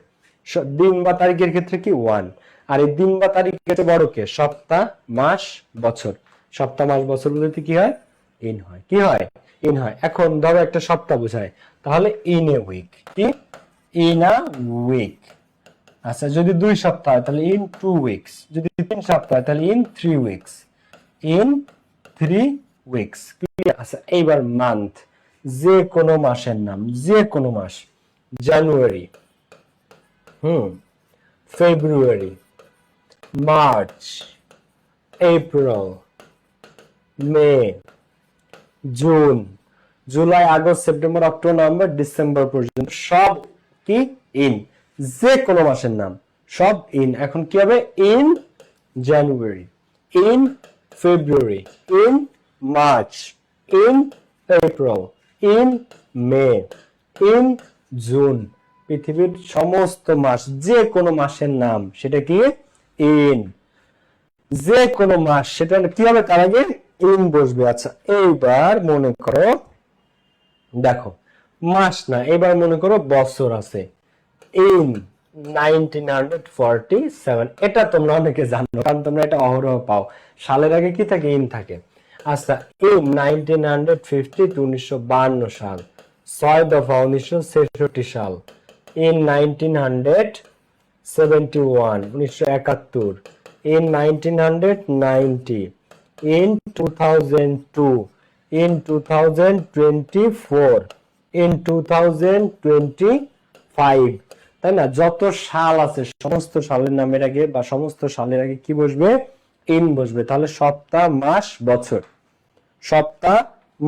দিন বা তারিখের ক্ষেত্রে কি 1। আর এই দিন বা তারিখের ক্ষেত্রে বড় কে, সপ্তাহ, মাস, বছর। সপ্তাহ, মাস, বছর বলতে কি হয় ইন হয়, কি হয় ইন হয়। এখন ধরো একটা সপ্তাহ বোঝায়, তাহলে ইন এ উইক, কি ইন আ উইক। আচ্ছা যদি 2 সপ্তাহ হয় তাহলে ইন 2 উইকস, যদি 3 সপ্তাহ তাহলে ইন 3 উইকস, ইন 3 উইকস। আচ্ছা এইবার মান্থ, যে কোনো মাসের নাম, যে কোনো মাস। January, February, March, April, May, June, July, August, September, October, November, December পর্যন্ত সব কি ইন। যে কোনো মাসের নাম সব ইন। এখন কি হবে in January, in February, in March, in April, in May, in June. পৃথিবীর সমস্ত মাস, যে কোনো মাসের নাম সেটা কি ইন। যে কোনো মাস, সেটা কি হবে, তার আগে ইন বসবে। আচ্ছা এইবার মনে করো, দেখো মাস না, এবার মনে করো বছর আছে, ইন 1947। এটা তোমরা অনেকে জানো, কারণ তোমরা এটা অহরহ পাও। সালের আগে কি থাকে, ইন থাকে। আচ্ছা ইন 1950, 1952 সাল, 6 দফা 1966 সাল, in 1971, 1971, in 1990, in 2002, in 2024, in 2025। তাই না, যত সাল আছে সমস্ত সালের নামের আগে বা সমস্ত সালের আগে কি বসবে, ইন বসবে। তাহলে সপ্তাহ, মাস, বছর, সপ্তাহ,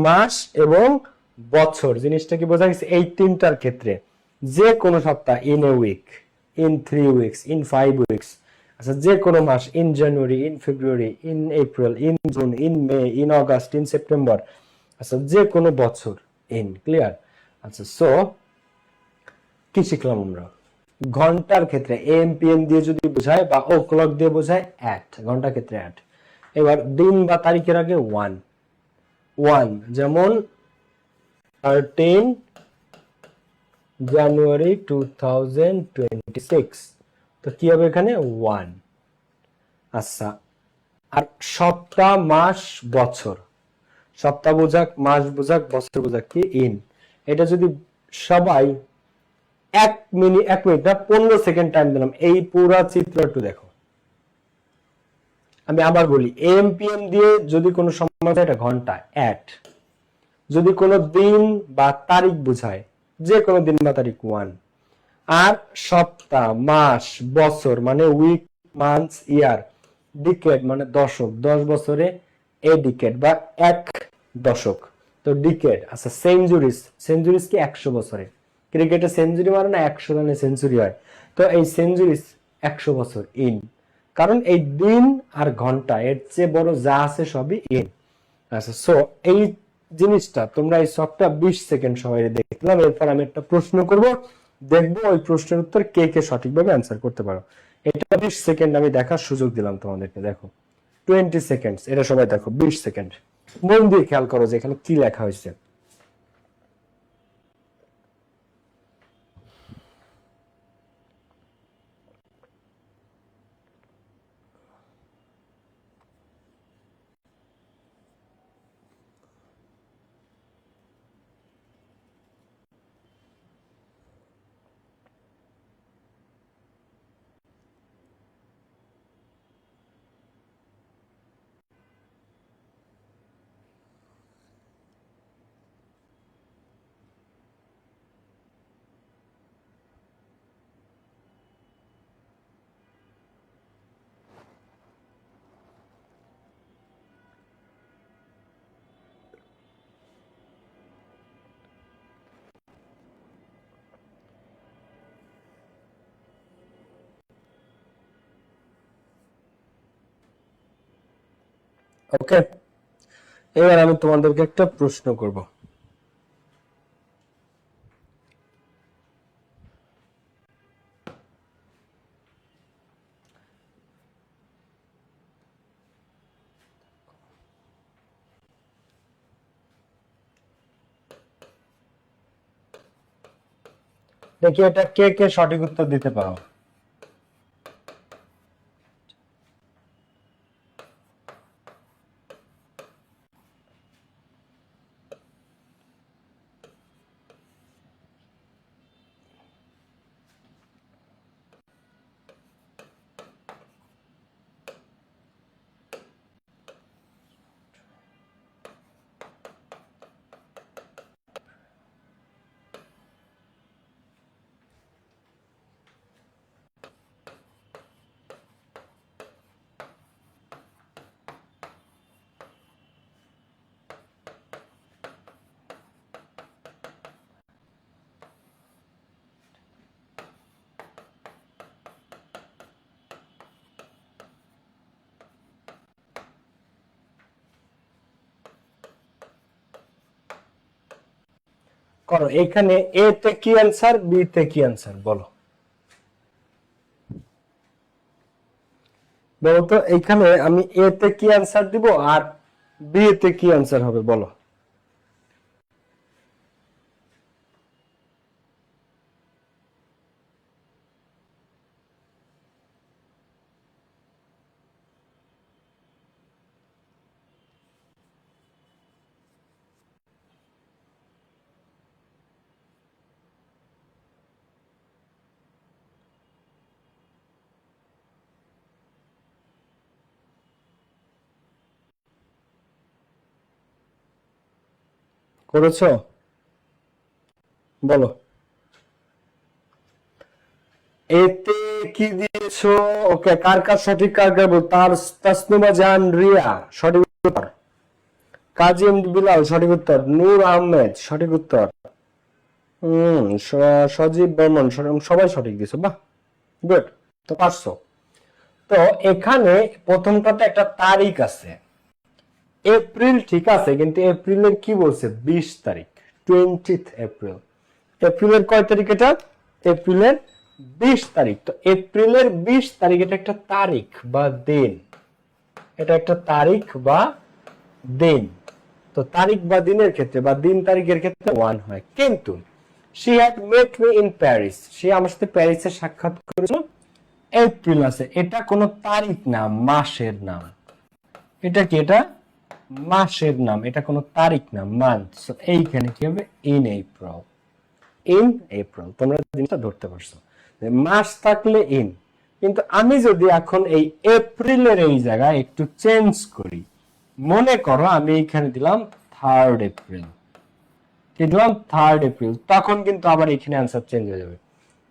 মাস এবং বছর, জিনিসটা কি বোঝা গেছে? এই তিনটার ক্ষেত্রে যে কোনো সপ্তাহ, in a week, in 3 weeks, in 5 weeks. আচ্ছা যে কোনো মাস, in January, in February, in April, in June, in May, in August, in September. আচ্ছা যে কোনো বছর, ইন। ক্লিয়ার? আচ্ছা সো কি শিখলাম আমরা? ঘন্টার ক্ষেত্রে এম পি এম দিয়ে যদি বোঝায় বা ও ক্লক দিয়ে বোঝায়, অ্যাট, ঘন্টার ক্ষেত্রে অ্যাট। এবার দিন বা তারিখের আগে ওয়ান, ওয়ান, যেমন 13 জানুয়ারি 2026, তো কি হবে এখানে, ওয়ান। আচ্ছা আর সপ্তাহ, মাস, বছর, সপ্তাহ বোঝাক, মাস বোঝাক, বছর বোঝাক কি, ইন। এটা যদি সবাই 1 মিনিট, 1 মিনিট না 15 সেকেন্ড টাইম দিলাম, এই পুরা চিত্র একটু দেখো। আমি আবার বলি, এম পি এম দিয়ে যদি কোনো সময়, এটা ঘন্টা, অ্যাট। যদি কোনো দিন বা তারিখ বোঝায়, যে কোনো দিন বা তারিখ, ওয়ান। আর সপ্তাহ, মাস, বছর মানে উইক, মান্থস, ইয়ার, ডিকেড মানে দশক, 10 বছরে এ ডিকেড বা 1 দশক, তো ডিকেড। আচ্ছা সেঞ্চুরিস, সেঞ্চুরিস কি 100 বছরে, ক্রিকেটে সেঞ্চুরি মারে না, 100 রানে সেঞ্চুরি হয়, তো এই সেঞ্চুরিস 100 বছর, ইন। কারণ এই দিন আর ঘন্টা এর চেয়ে বড় যা আছে সবই ইন। আচ্ছা সো এই জিনিসটা তোমরা এই শখটা 20 সেকেন্ড সময় দেখলাম। এরপর আমি একটা প্রশ্ন করব, দেখবো ওই প্রশ্নের উত্তর কে কে সঠিকভাবে অ্যান্সার করতে পারো। এটা 20 সেকেন্ড আমি দেখার সুযোগ দিলাম তোমাদেরকে। দেখো 20 সেকেন্ডস, এটা সবাই দেখো, 20 সেকেন্ড। মন দিয়ে খেয়াল করো যে এখানে কি লেখা হয়েছে। ওকে, এবার আমি তোমাদেরকে একটা প্রশ্ন করব। দেখি এটা কে কে সঠিক উত্তর দিতে পারো। করো, এখানে এ তে কি অ্যান্সার, বি তে কি অ্যান্সার বলো। বলতো এইখানে আমি এ তে কি অ্যান্সার দিব আর বি তে কি অ্যান্সার হবে বলো। করেছো? বলো। এতে কি দিয়েছো? ওকে, কার কার সঠিক, কার কার ভুল? তার তাসনুমা জাহান রিয়া সঠিক উত্তর, কাজী বিলাল সঠিক উত্তর, নূর আহমেদ সঠিক উত্তর, সজীব বর্মন সবাই সঠিক দিছো, বাহ, গুড, তো পারছো। তো এখানে প্রথমটাতে একটা তারিখ আছে, এপ্রিল, ঠিক আছে, কিন্তু এপ্রিলের কি বলছে? 20 তারিখ, 20th এপ্রিল। এপ্রিলের কয় তারিখ এটা? এপ্রিলের 20 তারিখ। তো এপ্রিলের 20 তারিখ এটা একটা তারিখ বা দিন, এটা একটা তারিখ বা দিন। তো তারিখ বা দিনের ক্ষেত্রে বা দিন তারিখের ক্ষেত্রে ওয়ান হয়, কিন্তু she had met me in Paris, সে আমার সাথে প্যারিসে সাক্ষাৎ করেছিল, এপ্রিল আছে, এটা কোনো তারিখ না, মাসের নাম। এটা কি? এটা মাসের নাম, এটা কোনো তারিখ না, মান্থ। সো এইখানে কি হবে? In April, in April. তোমরা জিনিসটা ধরতে পারছো যে মাস থাকলে ইন। কিন্তু আমি যদি এখন এই এপ্রিলের এই জায়গায় একটু চেঞ্জ করি, মনে করো আমি এইখানে দিলাম 3rd এপ্রিল, কি দিলাম? 3rd এপ্রিল, তখন কিন্তু আবার এখানে অ্যান্সার চেঞ্জ হয়ে যাবে।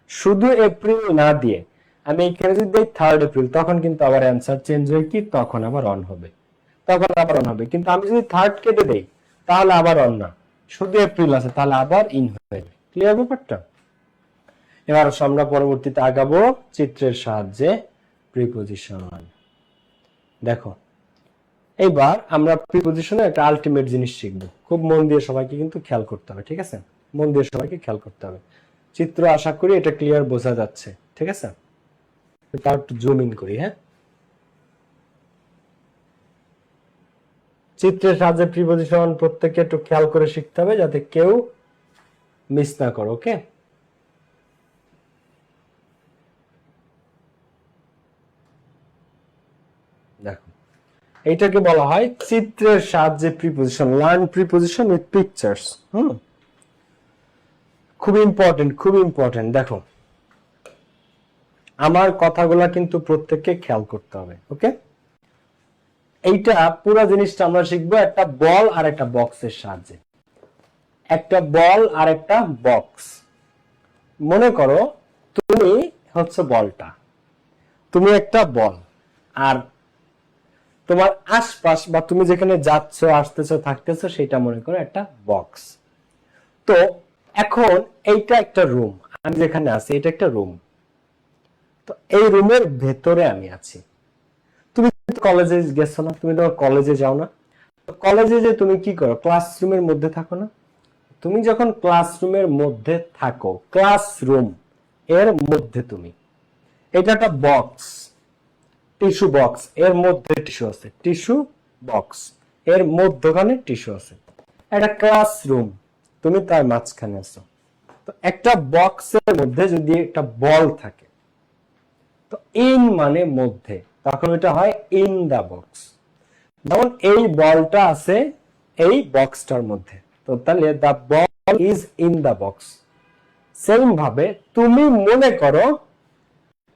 শুধু এপ্রিল না দিয়ে আমি এখানে যদি দিই 3rd এপ্রিল, তখন কিন্তু আবার অ্যান্সার চেঞ্জ হয়ে কি তখন আবার অন হবে, তখন আবার অন হবে। কিন্তু আমি যদি 3rd কেটে দেই তাহলে আবার অন না, শুধু এপ্রিল আছে, তাহলে আবার ইন হয়ে যাবে। ক্লিয়ার ব্যাপারটা? এবার আমরা পরবর্তীতে আগাবো চিত্রের সাহায্যে প্রিপজিশন। দেখো, এইবার আমরা প্রিপজিশনে একটা আলটিমেট জিনিস শিখবো, খুব মন দিয়ে সবাইকে কিন্তু খেয়াল করতে হবে, ঠিক আছে? মন দিয়ে সবাইকে খেয়াল করতে হবে। চিত্র আশা করি এটা ক্লিয়ার বোঝা যাচ্ছে, ঠিক আছে? তার একটু জুম ইন করি। হ্যাঁ, চিত্রের সাহায্যে প্রিপজিশন প্রত্যেককে একটু খেয়াল করে শিখতে হবে যাতে কেউ মিস না করো। ওকে, দেখো, এইটাকে বলা হয় চিত্রের সাহায্যে preposition, learn preposition with pictures. খুব ইম্পর্টেন্ট, খুব ইম্পর্টেন্ট। দেখো, আমার কথাগুলা কিন্তু প্রত্যেককে খেয়াল করতে হবে। ওকে, এইটা পুরো জিনিসটা আমরা শিখবো একটা বল আর একটা বক্সের সাহায্যে। একটা বল আর একটা বক্স। মনে করো তুমি হচ্ছে বলটা, তুমি একটা বল, আর তোমার আশপাশ বা তুমি যেখানে যাচ্ছ, আসতেছো, থাকতেছো, সেটা মনে করো একটা বক্স। তো এখন এইটা একটা রুম, আমি যেখানে আছি এটা একটা রুম। তো এই রুমের ভেতরে আমি আছি। তুমি কলেজে গেছো না? তুমি তো কলেজে যাও না? কলেজে যে তুমি কি করো? ক্লাসরুমের মধ্যে থাকো না? তুমি যখন ক্লাসরুমের মধ্যে থাকো, ক্লাসরুম এর মধ্যে তুমি, এটা একটা বক্স, টিস্যু বক্স, এর মধ্যে টিস্যু আছে, টিস্যু বক্স এর মধ্যখানে টিস্যু আছে, একটা ক্লাসরুম, তুমি তার মাঝখানে আছো। তো একটা বক্সের মধ্যে যদি একটা বল থাকে, তো ইন মানে মধ্যে, তখন এটা হয় ইন দা বক্স। যেমন এই বলটা আছে এই বক্সটার মধ্যে, তো তাহলে the ball is in the box. Same ভাবে তুমি মনে করো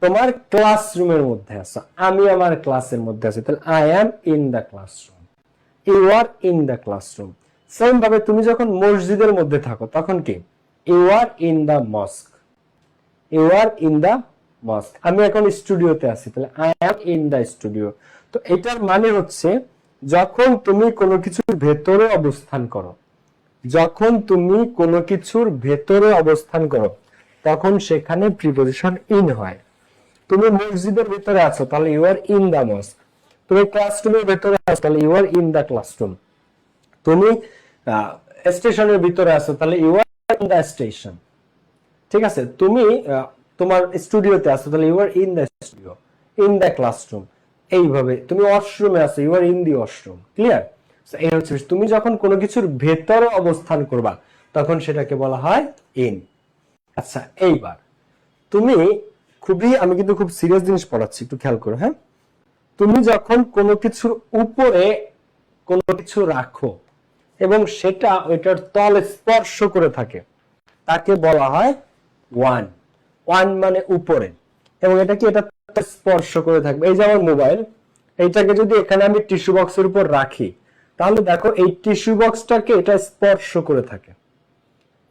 তোমার ক্লাসরুমের মধ্যে আছো, আমি আমার ক্লাসের মধ্যে আছি, তাহলে I am in the classroom, you are in the classroom. Same ভাবে তুমি যখন মসজিদের মধ্যে থাকো তখন কি? You are in the mosque, you are in the mosque. আমি এখন স্টুডিওতে আছি, তাহলে I am in the studio. তো এটার মানে হচ্ছে যখন তুমি কোনো কিছুর ভেতরে অবস্থান করো, যখন তুমি কোনো কিছুর ভেতরে অবস্থান করো, তখন সেখানে প্রিপজিশন ইন হয়। তুমি মসজিদের ভিতরে আছো, তাহলে ইউ আর ইন দা মস্ক। তুমি ক্লাসরুমের ভিতরে আছো, তাহলে you are in the classroom. তুমি স্টেশনের ভিতরে আছো, তাহলে you are in the station. ঠিক আছে? তুমি তোমার স্টুডিওতে আছো, তাহলে you are in the studio, in the classroom. এইভাবে তুমি ওয়াশরুমে আছো, you are in the washroom, clear? এই হচ্ছে তুমি যখন কোনো কিছুর ভেতরে অবস্থান করবা তখন সেটাকে বলা হয় ইন। আচ্ছা এইবার তুমি আমি কিন্তু খুব সিরিয়াস জিনিস পড়াচ্ছি, একটু খেয়াল করো। হ্যাঁ, তুমি যখন কোনো কিছুর উপরে কোনো কিছু রাখো এবং সেটা ওইটার তল স্পর্শ করে থাকে তাকে বলা হয় ওয়ান। ওয়ান মানে উপরে, এবং এটা কি, এটা স্পর্শ করে থাকবে। এই যে আমার মোবাইল, এইটাকে যদি এখানে আমি টিস্যু বক্সের উপর রাখি তাহলে দেখো এই টিস্যু বক্সটাকে এটা স্পর্শ করে থাকে,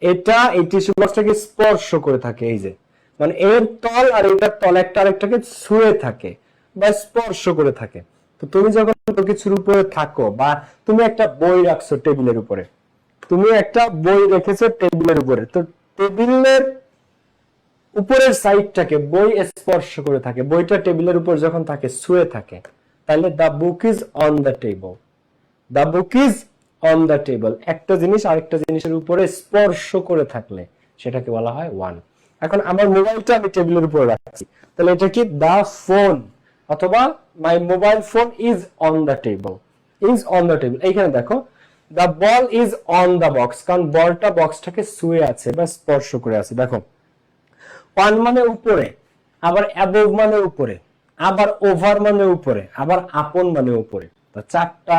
এটা এই টিস্যু বক্সটাকে স্পর্শ করে থাকে। এই যে মানে এর তল আর এটার তল একটা আরেকটাকে ছুঁয়ে থাকে বা স্পর্শ করে থাকে। তো তুমি যখন কিছুর উপরে থাকো, বা তুমি একটা বই রাখছো টেবিলের উপরে, তুমি একটা বই রেখেছো টেবিলের উপরে, তো টেবিলের উপরের সাইডটাকে বই স্পর্শ করে থাকে, বইটা টেবিলের উপর যখন থাকে ছুঁয়ে থাকে, তাহলে the book is on the table. The book is on the table, একটা জিনিস আরেকটা জিনিসের উপরে স্পর্শ করে থাকলে সেটাকে বলা হয় ওয়ান। এখন আমার মোবাইলটা আমি টেবিলের উপর রাখছি, তাহলে এটা কি, দ্য ফোন, অথবা my mobile phone is on the table, is on the table. এইখানে দেখো the ball is on the box, কারণ বলটা বক্সটাকে ছুঁয়ে আছে বা স্পর্শ করে আছে। দেখো অন মানে উপরে, আবার অ্যাবভ মানে উপরে, আবার ওভার মানে উপরে, আবার আপন মানে উপরে। তো চারটা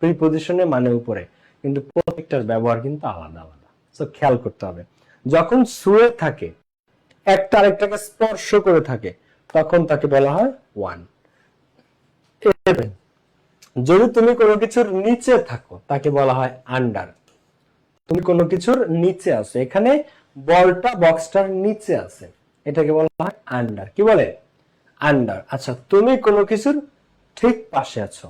প্রিপজিশনে মানে উপরে, কিন্তু প্রত্যেকটার ব্যবহার কিন্তু আলাদা আলাদা। সো খেয়াল করতে হবে, যখন ছুঁয়ে থাকে, একটা আরেকটাকে স্পর্শ করে থাকে, তখন তাকে বলা হয় ওয়ান। যদি তুমি কোনো কিছুর নিচে থাকো তাকে বলা হয় আন্ডার। তুমি কোনো কিছুর নিচে আছো, এখানে বলটা বক্সটার নিচে আছে, এটাকে বলা হয় আন্ডার। কি বলে? আন্ডার। আচ্ছা, তুমি কোনো কিছুর ঠিক পাশে আছো,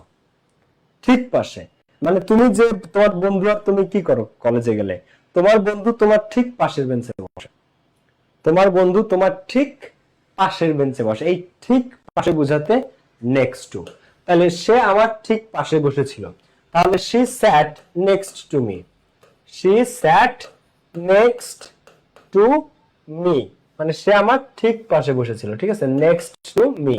ঠিক পাশে মানে তুমি যে তোমার বন্ধু, আর তুমি কি করো কলেজে গেলে, তোমার বন্ধু তোমার ঠিক পাশের বেঞ্চে বসে, তোমার বন্ধু তোমার ঠিক পাশের বেঞ্চে বসে। এই ঠিক পাশে বোঝাতে নেক্সট টু, তাহলে সে আমার ঠিক পাশে বসেছিল, তাহলে she sat next to me, she sat next to me, মানে সে আমার ঠিক পাশে বসেছিল। ঠিক আছে, নেক্সট টু মি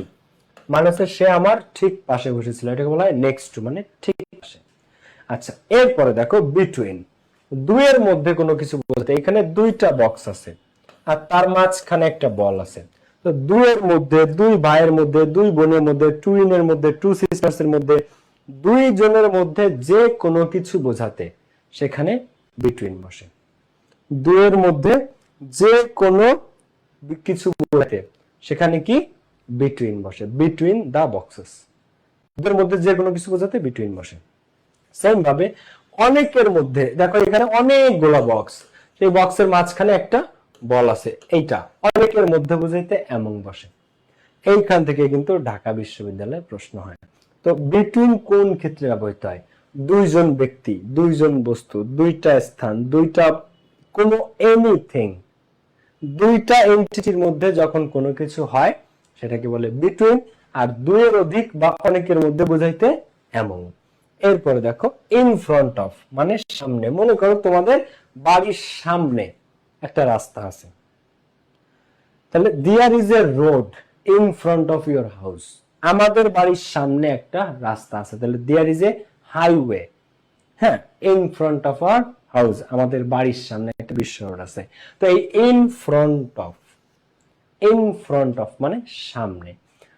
মানে হচ্ছে সে আমার ঠিক পাশে বসেছিল, এটাকে বলা হয় নেক্সট টু, মানে ঠিক পাশে। আচ্ছা, এরপরে দেখো বিটুইন, দুইয়ের মধ্যে কোনো কিছু বলতে, এখানে দুইটা বক্স আছে আর তার মাঝখানে একটা বল আছে। তো দুইয়ের মধ্যে, দুই ভাইয়ের মধ্যে, দুই বোনের মধ্যে, টুইনের মধ্যে, টু সিস্টার্স এর মধ্যে, দুই জনের মধ্যে যে কোনো কিছু বোঝাতে সেখানে বিটুইন বসে। দুইয়ের মধ্যে যে কোনো কিছু বোঝাতে সেখানে কি, বিটুইন বসে, বিটুইন দা বক্সেস। দুইয়ের মধ্যে যে কোনো কিছু বোঝাতে বিটুইন বসে। সেম ভাবে অনেকের মধ্যে, দেখো এখানে অনেকগুলো বক্স, সেই বক্সের মাঝখানে একটা বল আছে, এইটা অনেকের মধ্যে বুঝাইতে এমন বসে। এইখান থেকে কিন্তু ঢাকা বিশ্ববিদ্যালয়ে প্রশ্ন হয়। তো বিটুইন কোন ক্ষেত্রে ব্যবহৃত হয়? দুইজন ব্যক্তি, দুইজন বস্তু, দুইটা স্থান, দুইটা কোনো এনিথিং, দুইটা এন্টিটির মধ্যে যখন কোনো কিছু হয় সেটাকে বলে বিটুইন। আর দুইয়ের অধিক বা অনেকের মধ্যে বোঝাইতে এমন। এরপরে দেখো ইন ফ্রন্ট অফ মানে সামনে। মনে করো তোমাদের বাড়ির সামনে একটা রাস্তা আছে, তাহলে there is a road in front of your house, আমাদের বাড়ির সামনে একটা রাস্তা আছে, তাহলে দেয়ার ইজ এ হাইওয়ে। হ্যাঁ, in front of our house, আমাদের বাড়ির সামনে একটা বিশ্ব রোড আছে। তো এই in front of, in front of মানে সামনে।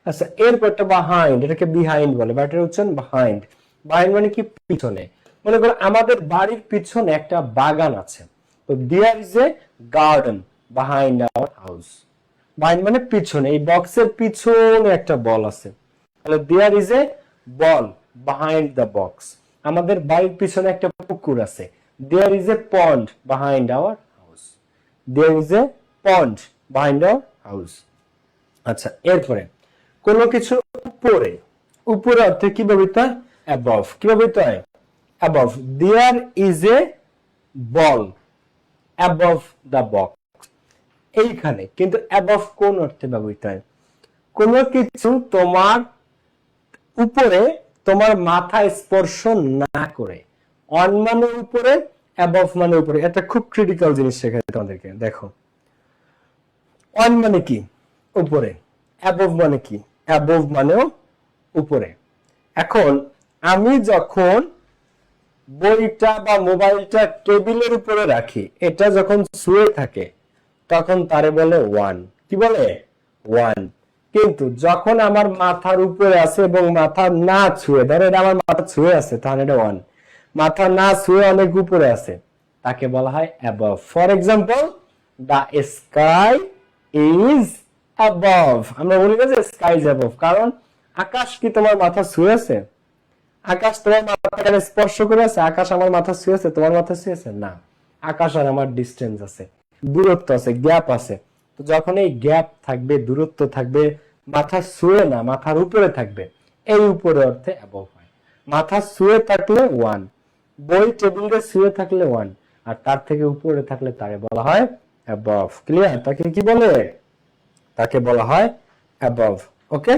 আচ্ছা, এরপরটা বিহাইন্ড, এটাকে বিহাইন্ড বলে, বাট এটা হচ্ছে বিহাইন্ড। বিহাইন্ড মানে কি, পিছনে। মনে করো আমাদের বাড়ির পিছনে একটা বাগান আছে, তো there is a garden behind our house. Behind মানে পিছনে, এই বক্সের পিছনে একটা বল আছে, তাহলে there is a ball behind the box. আমাদের বাড়ির পিছনে একটা পুকুর আছে, there is a pond behind our house, there is a pond behind our house. আচ্ছা, এরপরে কোনো কিছু উপরে, উপরে অর্থে কি ব্যবহৃত হয়? অ্যাবভ। কি ব্যবহৃত হয়? Above. There is a ball above the box. এইখানে কিন্তু অ্যাবভ কোন অর্থে ব্যবহৃত হয়? কোনো কিছু তোমার উপরে, তোমার মাথা স্পর্শ না করে। অন মানে উপরে, অ্যাবভ মানে উপরে। এটা খুব ক্রিটিক্যাল জিনিস শেখায় তোমাদেরকে। দেখো, অন মানে কি, উপরে। অ্যাবভ মানে কি, অ্যাবভ মানেও উপরে। এখন আমি যখন বইটা বা মোবাইলটা টেবিলের উপরে রাখি, এটা যখন শুয়ে থাকে তখন তারে বলে ওয়ান। কি বলে? ওয়ান। কিন্তু যখন আমার মাথার উপরে আছে এবং মাথা না ছুঁয়ে, ধরো এটা আমার মাথা ছুঁয়ে আছে, তাহলে এটা ওয়ান। মাথা না ছুঁয়ে অনেক উপরে আছে, তাকে বলা হয় above. For example, the sky is above. আমরা বলি না যে স্কাই ইজ অ্যাবভ, কারণ আকাশ কি তোমার মাথা ছুঁয়ে আছে? আকাশ তোমার মাথাকে স্পর্শ করে আছে? আকাশ আমার মাথা ছুঁয়েছে? তোমার মাথা ছুঁয়েছে? না। আকাশ আর আমার ডিস্টেন্স আছে, দূরত্ব আছে, গ্যাপ আছে। তো যখন এই গ্যাপ থাকবে, দূরত্ব থাকবে, মাথা ছুঁয়ে না, মাথার উপরে থাকবে, এই উপরে অর্থে অ্যাবভ হয়। মাথা ছুঁয়ে থাকলে ওয়ান, বই টেবিলে ছুঁয়ে থাকলে ওয়ান, আর তার থেকে উপরে থাকলে তাকে বলা হয় অ্যাবভ। ক্লিয়ার? তাকে কি বলে? তাকে বলা হয় অ্যাবভ। ওকে,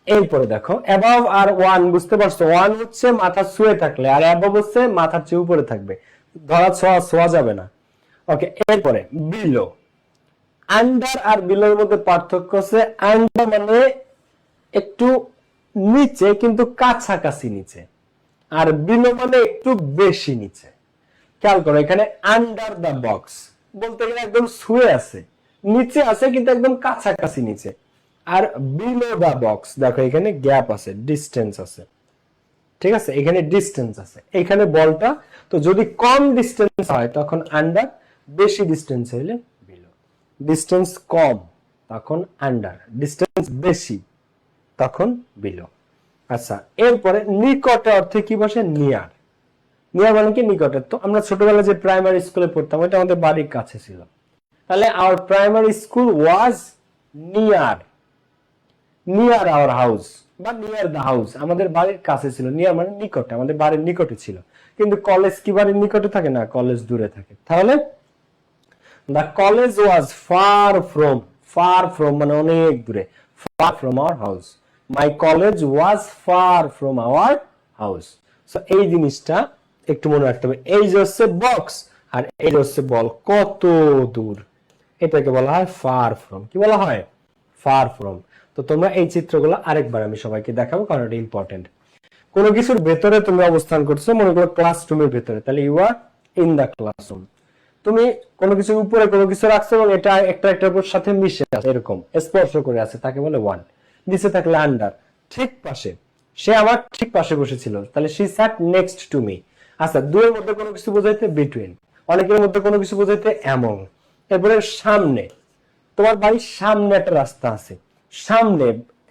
এরপরে দেখো অ্যাবভ আর ওয়ান বুঝতে পারছো? ওয়ান হচ্ছে মাথা ছুঁয়ে থাকলে, আর অ্যাবভ হচ্ছে মাথার চেয়ে উপরে থাকবে, ধরা ছোঁয়া যাবে না। ওকে, এরপরে বিলো। আন্ডার আর বিলোর মধ্যে পার্থক্য আছে। আন্ডার মানে একটু নিচে কিন্তু কাছাকাছি নিচে, আর বিলো মানে একটু বেশি নিচে। খেয়াল করো, এখানে আন্ডার দ্য বক্স বলতে গেলে একদম ছুঁয়ে আছে, নিচে আছে কিন্তু একদম কাছাকাছি নিচে। আর বিলো দ্য বক্স দেখো এখানে গ্যাপ আছে, ডিস্টেন্স আছে। ঠিক আছে, এখানে ডিস্টেন্স আছে, এখানে বলটা। তো যদি কম ডিস্টেন্স হয় তখন আন্ডার, বেশি ডিস্টেন্স হইলে বিলো। ডিস্টেন্স কম তখন আন্ডার, ডিস্টেন্স বেশি তখন বিলো। আচ্ছা, এরপরে নিকটে অর্থে কি বসে? নিয়ার। নিয়ার মানে কি? নিকটে। তো আমরা ছোটবেলায় যে প্রাইমারি স্কুলে পড়তাম, এটা আমাদের বাড়ির কাছে ছিল, তাহলে hour primary school was near, near our house বা নিয়ার দ্য হাউস, আমাদের বাড়ির কাছে ছিল। নিয়ার মানে নিকটে, আমাদের বাড়ির নিকটে ছিল। কিন্তু কলেজ কি বাড়ির নিকটে থাকে? না, কলেজ দূরে থাকে। তাহলে the college was far from, far from মানে অনেক দূরে, far from our house. My college was far from our house. So এই জিনিসটা একটু মনে রাখতে হবে। এই যে হচ্ছে বক্স, আর এই যে হচ্ছে বল, কত দূর, এটাকে বলা হয় ফার ফ্রম। কি বলা হয়? Far from. তো তোমরা এই চিত্রগুলো আরেকবার আমি সবাইকে দেখাবো, কারণ এটা ইম্পর্টেন্ট। কোনো কিছুর ভেতরে তুমি অবস্থান করছো, মনে করো ক্লাসরুমের ভেতরে, তাহলে you are in the classroom. তুমি কোনো কিছুর উপরে কোনো কিছু রাখছো এবং এটা একটা একটার সাথে মিশে আছে, এরকম স্পর্শ করে আছে, তাকে বলে ওয়ান। নিচে থাকলে আন্ডার, ঠিক পাশে, সে আমার ঠিক পাশে বসেছিল, তাহলে she sat next to me. আচ্ছা, দুয়ের মধ্যে কোনো কিছু বোঝাইতে বিটুইন, অনেকের মধ্যে কোনো কিছু বোঝাইতে অ্যামং। এরপরে সামনে, তোমার বাড়ির সামনে একটা রাস্তা আছে, সামনে,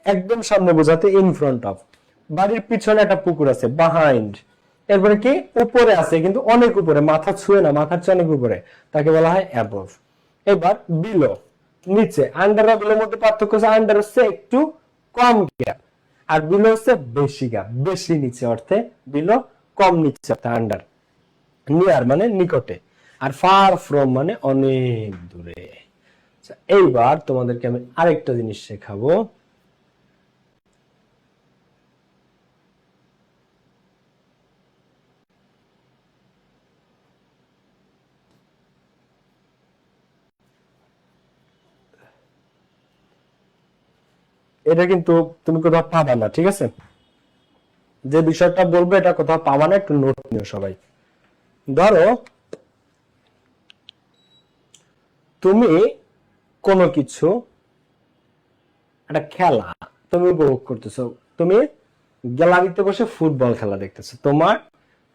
একদম সামনে বোঝাতে ইন ফ্রন্ট অফ। বাড়ির পিছনে একটা পুকুর আছে, বাহাইন্ড। এরপরে কি? উপরে আছে, কিন্তু অনেক উপরে, মাথা ছুঁয়ে না, মাথার চেয়ে অনেক উপরে, তাকে বলা হয় অ্যাবভ। এবার বিলো, নিচে। আন্ডার আর বিলোর মধ্যে পার্থক্য হচ্ছে আন্ডার হচ্ছে একটু কম গ্যাপ, আর বিলো হচ্ছে বেশি গ্যাপ, বেশি নিচে অর্থে বিলো, কম নিচে অর্থে আন্ডার। নিয়ার মানে নিকটে, আর ফার ফ্রম মানে অনেক দূরে। এইবার তোমাদেরকে আমি আরেকটা জিনিস শেখাবো। এটা কিন্তু তুমি কোথাও পাবা না, ঠিক আছে? যে বিষয়টা বলবে এটা কোথাও পাবা না, একটু নোট নিও সবাই। ধরো তুমি কোনো কিছু, একটা খেলা তুমি উপভোগ করতেছো, তুমি গ্যালারিতে বসে ফুটবল খেলা দেখতেছো, তোমার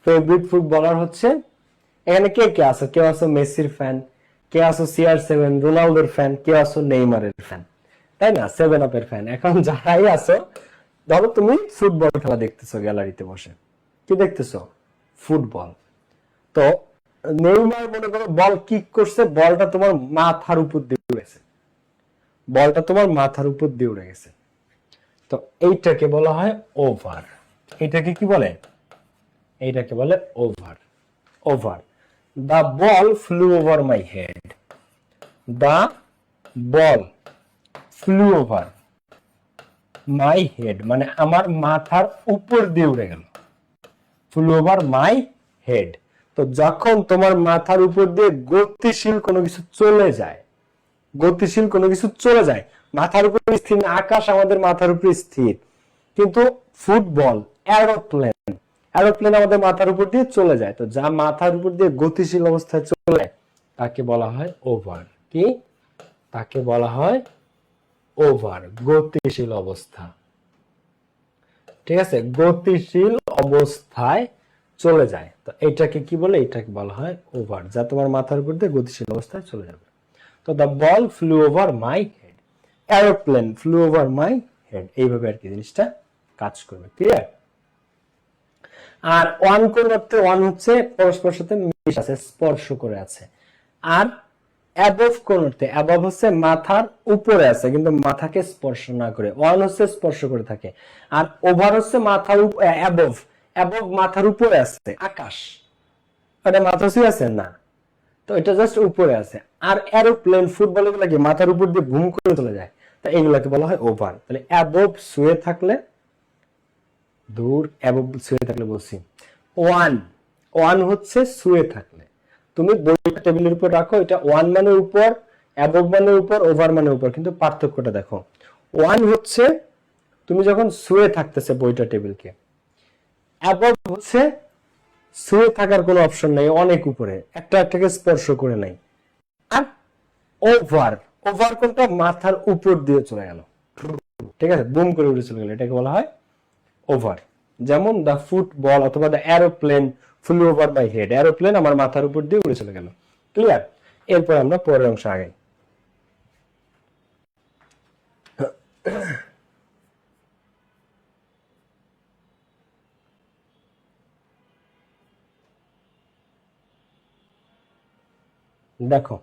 ফেভারিট ফুটবলার হচ্ছে, এখানে কে কে আছো? কেউ আছো মেসির ফ্যান, কে আছো CR7 রোনালদোর ফ্যান, কে আছো নেইমারের ফ্যান, তাই না? 7 আপের ফ্যান। এখন যারাই আছো, ধরো তুমি ফুটবল খেলা দেখতেছো গ্যালারিতে বসে, কি দেখতেছো? ফুটবল। তো নেইমার মনে করো বল কিক করছে, বলটা তোমার মাথার উপর দিয়ে উড়েছে, বলটা তোমার মাথার উপর দিয়ে উড়ে গেছে। তো এইটাকে বলা হয় ওভার। এটাকে কি বলে? এইটাকে বলে over. Over. The ball flu over my head. The ball flu over my head মানে আমার মাথার উপর দিয়ে উড়ে গেল। Flu over my head. তো যখন তোমার মাথার উপর দিয়ে গতিশীল কোনো কিছু চলে যায়, গতিশীল কোনো কিছু চলে যায়, মাথার উপর স্থির না, আকাশ আমাদের মাথার উপর স্থির, কিন্তু ফুটবল, এরোপ্লেন, এরোপ্লেন আমাদের মাথার উপর দিয়ে চলে যায়। তো যা মাথার উপর দিয়ে গতিশীল অবস্থায় চলে যায় তাকে বলা হয় ওভার। কি? তাকে বলা হয় ওভার, গতিশীল অবস্থা। ঠিক আছে, গতিশীল অবস্থায় চলে যায়। তো এটাকে কি বলে? এটাকে বলা হয় ওভার, যা তোমার মাথার উপর দিয়ে গতিশীল অবস্থায় চলে যাবে। তো the ball flu over my head, aeroplane flu over my head, এইভাবে আর কি জিনিসটা কাজ করবে। ক্লিয়ার? আর ওয়ান কোন অর্থে? ওয়ান হচ্ছে পরস্পরের সাথে মিশে আছে, স্পর্শ করে আছে। আর অ্যাবভ কোন অর্থে? অ্যাবভ হচ্ছে মাথার উপরে আছে কিন্তু মাথাকে স্পর্শ না করে, ওয়ান হচ্ছে স্পর্শ করে থাকে। আর ওভার হচ্ছে মাথার অ্যাবভ, অ্যাবভ মাথার উপরে আছে, আকাশ, এটা মাথা ছুঁয়ে আছে না, তো এটা জাস্ট উপরে আছে। আর এরোপ্লেন, ফুটবল, এগুলো কি মাথার উপর দিয়ে ঘুম করে চলে যায়, তো এইগুলাকে বলা হয় ওভার। তাহলে অ্যাবভ শুয়ে থাকলে, দূর, অ্যাবভ শুয়ে থাকলে বলছি। ওয়ান, ওয়ান হচ্ছে শুয়ে থাকলে। তুমি বইটা টেবিলের উপর রাখো, এটা ওয়ান মানে উপর, অ্যাবভ মানে উপর, ওভার মানে উপর, কিন্তু পার্থক্যটা দেখো। ওয়ান হচ্ছে তুমি যখন শুয়ে থাকতেছে বইটা টেবিলকে, অ্যাবভ হচ্ছে শুয়ে থাকার কোনো অপশন নাই, অনেক উপরে, একটা একটাকে স্পর্শ করে নাই। আর ওভার, ওভার কোনটা? মাথার উপর দিয়ে চলে গেল, ঠিক আছে, বুম করে উড়ে চলে গেল, এটাকে বলা হয় ওভার। যেমন দ্য ফুটবল অথবা the aeroplane flu over my head, aeroplane আমার মাথার উপর দিয়ে উড়ে চলে গেল। ক্লিয়ার? এরপর আমরা পরের অংশ আগাই। দেখো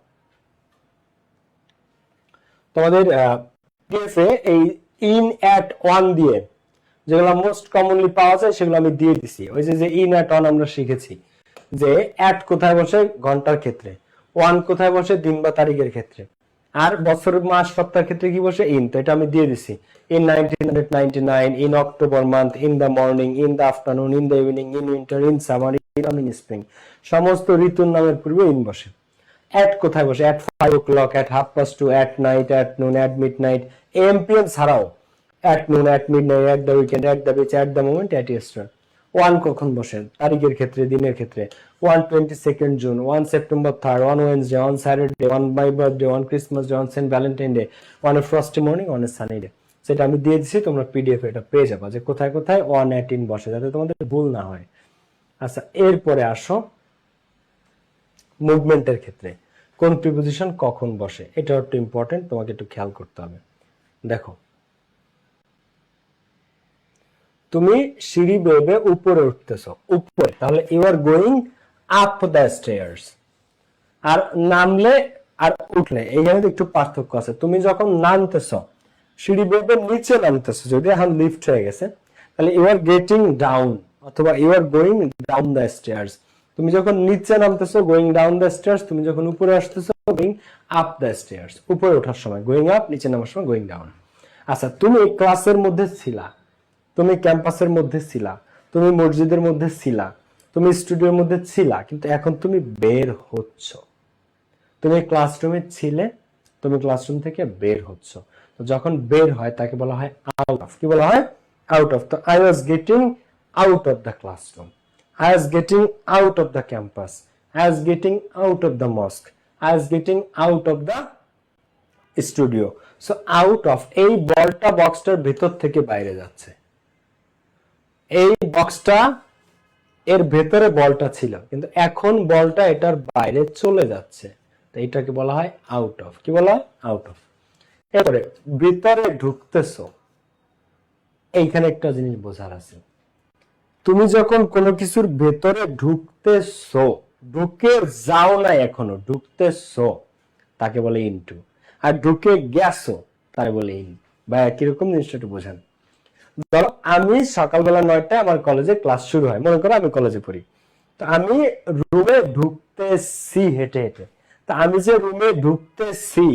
তোমাদের পিএফে এই ইন অ্যাট ওয়ান দিয়ে যেগুলো মোস্ট কমনলি পাওয়া যায় সেগুলো আমি দিয়ে দিছি। ওই যে ইন অ্যাট ওয়ান আমরা শিখেছি যে অ্যাট কোথায় বসে? ঘন্টার ক্ষেত্রে। ওয়ান কোথায় বসে? দিন বা তারিখের ক্ষেত্রে। আর বছর, মাস, সপ্তাহের ক্ষেত্রে কি বসে? ইন। তো এটা আমি দিয়ে দিছি। In 1999, in October month, in the morning, in the afternoon, in the evening, in winter, in summer, in spring, সমস্ত ঋতুর নামের পূর্বে ইন বসে। অ্যাট কোথায় বসে? At 5 o'clock, at 2:30, at night, at noon, at midnight, AM PM ছাড়াও at noon, at midnight, at the weekend, at the beach, at the moment, at Easter. On কখন বসে? তারিখের ক্ষেত্রে, দিনের ক্ষেত্রে। 1 22 June, 1 September 3rd, 1 Wednesday, 1 Saturday, 1 my birthday, 1 Christmas day, 1 saint Valentine day, 1 frosty morning, 1 sunny day. সেটা আমি দিয়ে দিচ্ছি, তোমরা পিডিএফ এটা পেয়ে যাবা যে কোথায় কোথায় ওয়ান অ্যাট ইন বসে, যাতে তোমাদের ভুল না হয়। আচ্ছা, এরপরে আসো মুভমেন্টের ক্ষেত্রে কোন প্রিপোজিশন কখন বসে, এটা একটু ইম্পর্টেন্ট, তোমাকে একটু খেয়াল করতে হবে। দেখো, তুমি সিঁড়ি বেয়ে উপরে উঠতেছো, উপরে, তাহলে you are going up the stairs. আর নামলে আর উঠলে এইখানে একটু পার্থক্য আছে। তুমি যখন নামতেছো, সিঁড়ি বেয়ে নিচে নামতেছো, যদি এখন লিফট হয়ে গেছে, তাহলে ইউ আর গেটিং ডাউন অথবা you are going down the stairs. তুমি যখন নিচে নামতেছো, গোয়িং ডাউন দ্য স্টেয়ার্স। তুমি যখন উপরে আসতেছো, গোয়িং আপ দ্য স্টেয়ার্স। উপরে ওঠার সময় গোয়িং আপ, নিচে নামার সময় গোয়িং ডাউন। আচ্ছা, তুমি ক্লাসের মধ্যে ছিলা, তুমি ক্যাম্পাসের মধ্যে ছিলা, তুমি মসজিদের মধ্যে ছিলা, তুমি স্টুডিওর মধ্যে ছিলা, কিন্তু এখন তুমি বের হচ্ছ। তুমি ক্লাসরুমে ছিলে, তুমি ক্লাসরুম থেকে বের হচ্ছ। তো যখন বের হয় তাকে বলা হয় আউট অফ। কি বলা হয়? Out of. তো I was getting out of the classroom, I was getting out of the campus, I was getting out of the mosque, I was getting out of the studio. So out of, এই বলটা বক্সটার ভেতর থেকে বাইরে যাচ্ছে। এই বক্সটা এর ভেতরে বলটা ছিল, কিন্তু এখন বলটা এটার বাইরে চলে যাচ্ছে, তো এটাকে বলা হয় আউট অফ। কি বলা হয়? Out of. এরপরে ভিতরে ঢুকতেছো, এইখানে একটা জিনিস বোঝার আছে। তুমি যখন কোনো কিছুর ভেতরে ঢুকতেছো, ঢুকে যাও না এখনো, ঢুকতেছো, তাকে বলে ইনটু। আর ঢুকে গেছো তাকে বলে ইন। বা একই রকম জিনিসটা একটু বোঝান। ধরো আমি সকালবেলা 9টায় আমার কলেজে ক্লাস শুরু হয়, মনে করো আমি কলেজে পড়ি, তো আমি রুমে ঢুকতেছি হেঁটে হেঁটে। তা আমি যে রুমে ঢুকতেছি,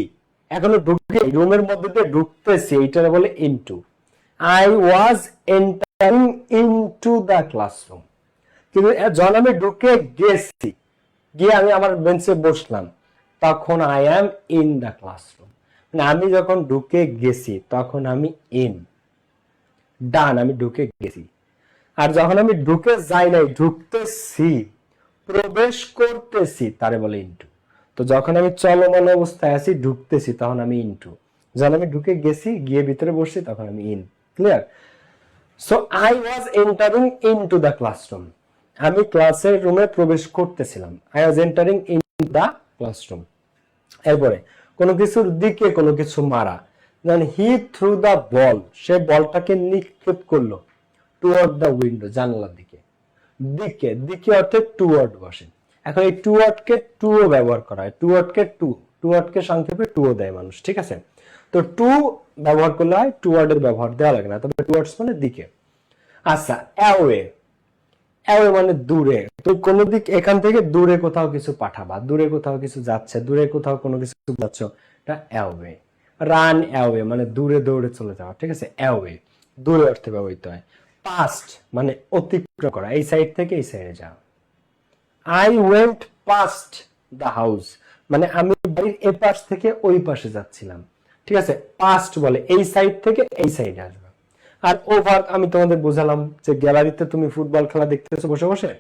এখনো ঢুকে রুমের মধ্যে দিয়ে ঢুকতেছি, এইটা বলে into. I was entering into the classroom. কিন্তু যখন আমি ঢুকে গেছি, গিয়ে আমি আমার বেঞ্চে বসলাম, তখন I am in the classroom. না, আমি যখন ঢুকে গেছি তখন আমি ইন, ডান, আমি ঢুকে গেছি। আর যখন আমি ঢুকে যাই নাই, ঢুকতেছি, প্রবেশ করতেছি, তারে বলে ইনটু। তো যখন আমি চলমান অবস্থায় আছি, ঢুকতেছি, তখন আমি ইনটু। যখন আমি ঢুকে গেছি, গিয়ে ভিতরে বসছি, তখন আমি in. Clear? So I was entering into the classroom. আমি ক্লাসের রুমে প্রবেশ করতেছিলাম। I was entering in the classroom. এরপরে কোনো কিছুর দিকে কোনো কিছু মারা, যেমন হি থ্রু দ্য বল, সে বলটাকে নিক্ষেপ করলো টুয়ার্ড দ্য উইন্ডো, জানালার দিকে। দিকে, দিকে অর্থে টুয়ার্ড বসে। এখন এই টুয়ার্ডকে টুও ব্যবহার করা হয়, টুয়ার্ডকে টুয়ার্ডকে সংক্ষেপে টুও দেয় মানুষ, ঠিক আছে? তো টু ব্যবহার করলে হয়, টুয়ার্ডের ব্যবহার দেওয়া লাগে না, তবে টুয়ার্ডস মানে দিকে। আচ্ছা, অ্যাওয়ে, অ্যাওয়ে মানে দূরে। তুমি কোনো দিক, এখান থেকে দূরে কোথাও কিছু পাঠাবা, দূরে কোথাও কিছু যাচ্ছে, দূরে কোথাও কোনো কিছু যাচ্ছ, এটা অ্যাওয়ে। রান অ্যাওয়ে মানে দূরে দৌড়ে চলে যাওয়া, ঠিক আছে? অ্যাওয়ে দূরে অর্থে ব্যবহৃত হয়। পাস্ট মানে অতিক্রম করা, এই সাইড থেকে এই সাইডে যাওয়া। I went past the house মানে আমি বাড়ির এ পাশ থেকে ওই পাশে যাচ্ছিলাম, ঠিক আছে? পাস্ট বলে এই সাইড থেকে এই সাইডে আসবে। আর ওভার আমি তোমাদের বোঝালাম যে গ্যালারিতে তুমি ফুটবল খেলা দেখতেছো বসে বসে,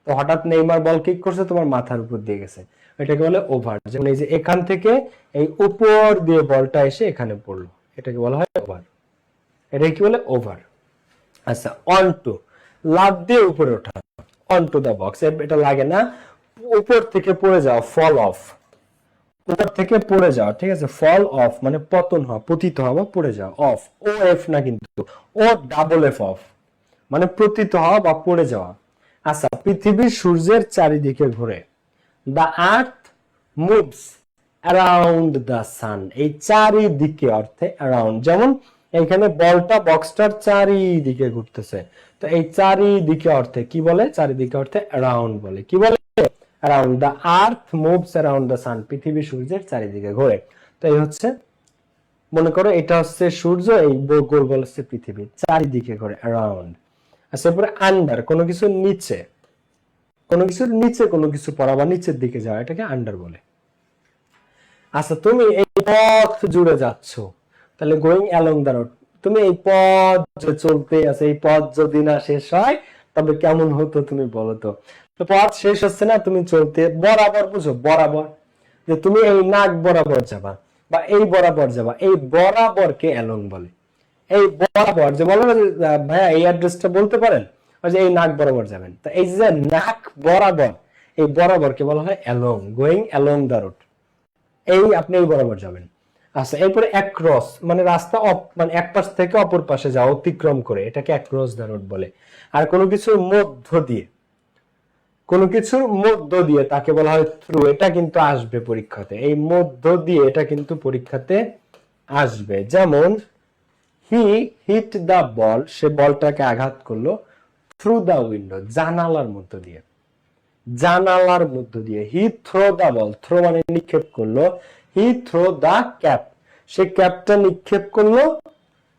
তো হঠাৎ নেইমার বল কিক করছে, তোমার মাথার উপর দিয়ে গেছে, এটাকে বলে ওভার। যেমন এই যে এখান থেকে এই উপর দিয়ে বলটা এসে এখানে পড়লো, এটাকে বলা হয় ওভার। এটাকে কি বলে? ওভার। আচ্ছা, অন টু, লাফ দিয়ে উপরে ওঠা, অন টু দা বক্স, এটা লাগে না। উপর থেকে পড়ে যাওয়া, ফল অফ, উপর থেকে পড়ে যাওয়া, ঠিক আছে? ফল অফ মানে পতন হওয়া, পতিত হওয়া বা পড়ে যাওয়া। অফ, ও এফ না কিন্তু, ও ডাবল এফ, অফ মানে পতিত হওয়া বা পড়ে যাওয়া। আচ্ছা, পৃথিবী সূর্যের চারিদিকে ঘোরে। The earth moves around the sun, এই চারিদিকে অর্থে অ্যারাউন্ড। যেমন এখানে বলটা বক্সটার চারিদিকে ঘুরতেছে, তো এই চারিদিকে অর্থে কি বলে? চারিদিকে অর্থে অ্যারাউন্ড বলে। কি বলে? Around. The earth moves around the sun, পৃথিবী সূর্যের চারিদিকে ঘোরে। তো এই হচ্ছে, মনে করো এটা হচ্ছে সূর্য, এই গোল বল হচ্ছে পৃথিবী, চারিদিকে ঘোরে, অ্যারাউন্ড। আচ্ছা, এরপরে আন্ডার, কোনো কিছুর নিচে, কোনো কিছুর নিচে কোনো কিছু পড়া বা নিচের দিকে যাওয়া, এটাকে আন্ডার বলে। আচ্ছা, তুমি এই পথ জুড়ে যাচ্ছ, তাহলে গোয়িং অ্যালং দ্য রোড। তুমি এই পথ যে চলতে আছে, এই পথ যদি না শেষ হয় তবে কেমন হতো তুমি বলো তো? তো পথ শেষ হচ্ছে না, তুমি চলতে বরাবর, বুঝো বরাবর, যে তুমি এই নাক বরাবর যাবা বা এই বরাবর যাবা, এই বরাবরকে অ্যালং বলে। এই বরাবর যে বলো না ভাইয়া এই অ্যাড্রেসটা বলতে পারেন, যে এই নাক বরাবর যাবেন, তো এই যে নাক বরাবর, এই বরাবরকে বলা হয় along, going along the road, এই আপনি এই বরাবর যাবেন। আচ্ছা, এরপরে অ্যাক্রস মানে রাস্তা, মানে এক পাশ থেকে অপর পাশে যাওয়া, অতিক্রম করে, এটাকে অ্যাক্রস দ্য রোড বলে। আর কোনো কিছুর মধ্য দিয়ে, কোনো কিছুর মধ্য দিয়ে তাকে বলা হয় থ্রু। এটা কিন্তু আসবে পরীক্ষাতে, এই মধ্য দিয়ে এটা কিন্তু পরীক্ষাতে আসবে। যেমন হি হিট দ্য বল, সে বলটাকে আঘাত করলো, থ্রু দ্য উইন্ডো, জানালার মধ্য দিয়ে, জানালার মধ্য দিয়ে। হি থ্রো দা বল, থ্রো মানে নিক্ষেপ করলো। হি থ্রো দা ক্যাপ, সে ক্যাপটা নিক্ষেপ করলো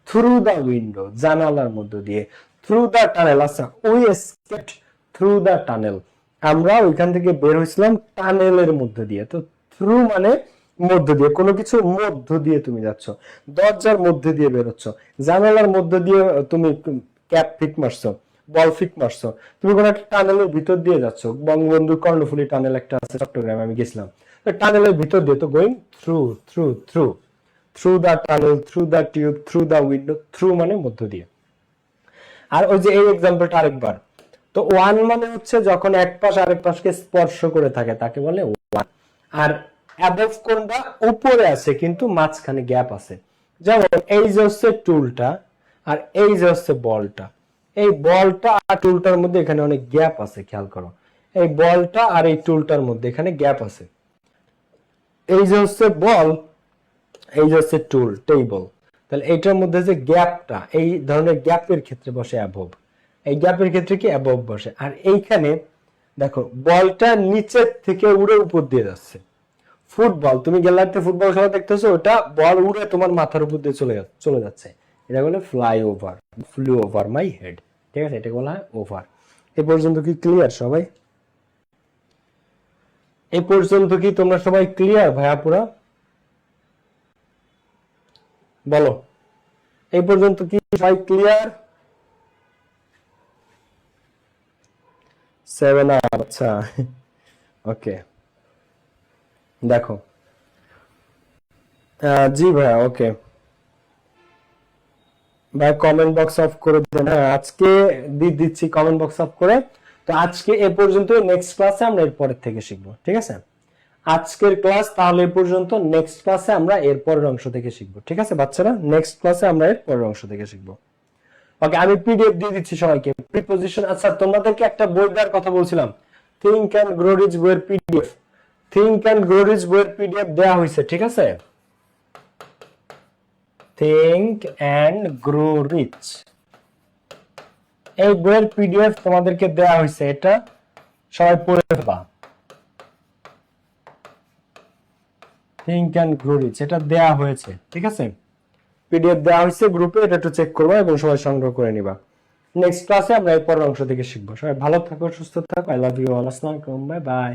থ্রু দা উইন্ডো, জানালার মধ্য দিয়ে। থ্রু দা টানেল, আচ্ছা, we escaped through the tunnel, আমরা ওইখান থেকে বের হয়েছিলাম টানেলের মধ্য দিয়ে। তো থ্রু মানে মধ্য দিয়ে, কোনো কিছুর মধ্য দিয়ে তুমি যাচ্ছ, দরজার মধ্যে দিয়ে বেরোচ্ছ, জানালার মধ্য দিয়ে তুমি ক্যাপ ফিক মারছো, বল ফিক মারছো, তুমি কোনো একটা টানেলের ভিতর দিয়ে যাচ্ছ। বঙ্গবন্ধু কর্ণফুলী টানেল একটা আছে চট্টগ্রামে, আমি গেছিলাম, টানেলের ভিতর দিয়ে, তো going through, through, through, through the tunnel, through the tube, through the window, through মানে মধ্য দিয়ে। আর ওই যে এই এক্সাম্পলটা আরেকবার, তো ওয়ান মানে হচ্ছে যখন এক পাশ আরেক পাশকে স্পর্শ করে থাকে, তাকে বলে ওয়ান। আর অ্যাবভ কোনটা? উপরে আছে কিন্তু মাঝখানে গ্যাপ আছে। যেমন এই যে হচ্ছে টুলটা, আর এই যে হচ্ছে বলটা, এই বলটা আর টুলটার মধ্যে এখানে অনেক গ্যাপ আছে, খেয়াল করো। এই বলটা আর এই টুলটার মধ্যে এখানে গ্যাপ আছে। এই যে হচ্ছে বল, এই যে হচ্ছে টুল, টেবল, তাহলে এইটার মধ্যে যে গ্যাপটা, এই ধরনের গ্যাপের ক্ষেত্রে বসে অ্যাবভ, এই গ্যাপের ক্ষেত্রে কি অ্যাবভ বসে। আর এইখানে দেখো বলটা নিচের থেকে উড়ে উপর দিয়ে যাচ্ছে। ফুটবল, তুমি গ্যালারিতে ফুটবল খেলা দেখতেছো, ওটা বল উড়ে তোমার মাথার উপর দিয়ে চলে যাচ্ছে, এটা বলে fly over, flu over my head, ঠিক আছে? এটা বলা হয় ওভার। এ পর্যন্ত কি ক্লিয়ার সবাই? এ পর্যন্ত কি তোমরা সবাই ক্লিয়ার ভাইয়া পুরা? বলো এই পর্যন্ত কি সবাই ক্লিয়ার? 7 আচ্ছা ওকে দেখো জি ভাইয়া ওকে ভাই কমেন্ট বক্স অফ করে দেন। হ্যাঁ আজকে দিচ্ছি কমেন্ট বক্স অফ করে। তো আজকে এ পর্যন্ত, নেক্সট ক্লাসে আমরা এর পরের থেকে শিখবো, ঠিক আছে? আজকের ক্লাস তাহলে এ পর্যন্ত, নেক্সট ক্লাসে আমরা এর পরের অংশ থেকে শিখবো, ঠিক আছে বাচ্চারা? নেক্সট ক্লাসে আমরা এর পরের অংশ থেকে শিখবো। ওকে আমি পিডিএফ দিয়ে দিচ্ছি সবাইকে, প্রিপোজিশন। আচ্ছা তোমাদেরকে একটা বই দেওয়ার কথা বলছিলাম, থিংক এন্ড গ্রো রিচ বইয়ের PDF. Think and grow rich বইয়ের পিডিএফ দেওয়া হয়েছে, ঠিক আছে? থিংক এন্ড গ্রো রিচ এই বইয়ের পিডিএফ তোমাদেরকে দেওয়া হয়েছে, এটা সবাই পড়ে ফেলবা। থিংক এন্ড গ্রো রিচ এটা দেওয়া হয়েছে, ঠিক আছে? পিডিএফ দেওয়া হয়েছে গ্রুপে, এটা একটু চেক করবা এবং সবাই সংগ্রহ করে নিবা। নেক্সট ক্লাসে আমরা এর পরের অংশ থেকে শিখবো। সবাই ভালো থাকো, সুস্থ থাকো। I love you all. আসসালামু আলাইকুম, বাই বাই।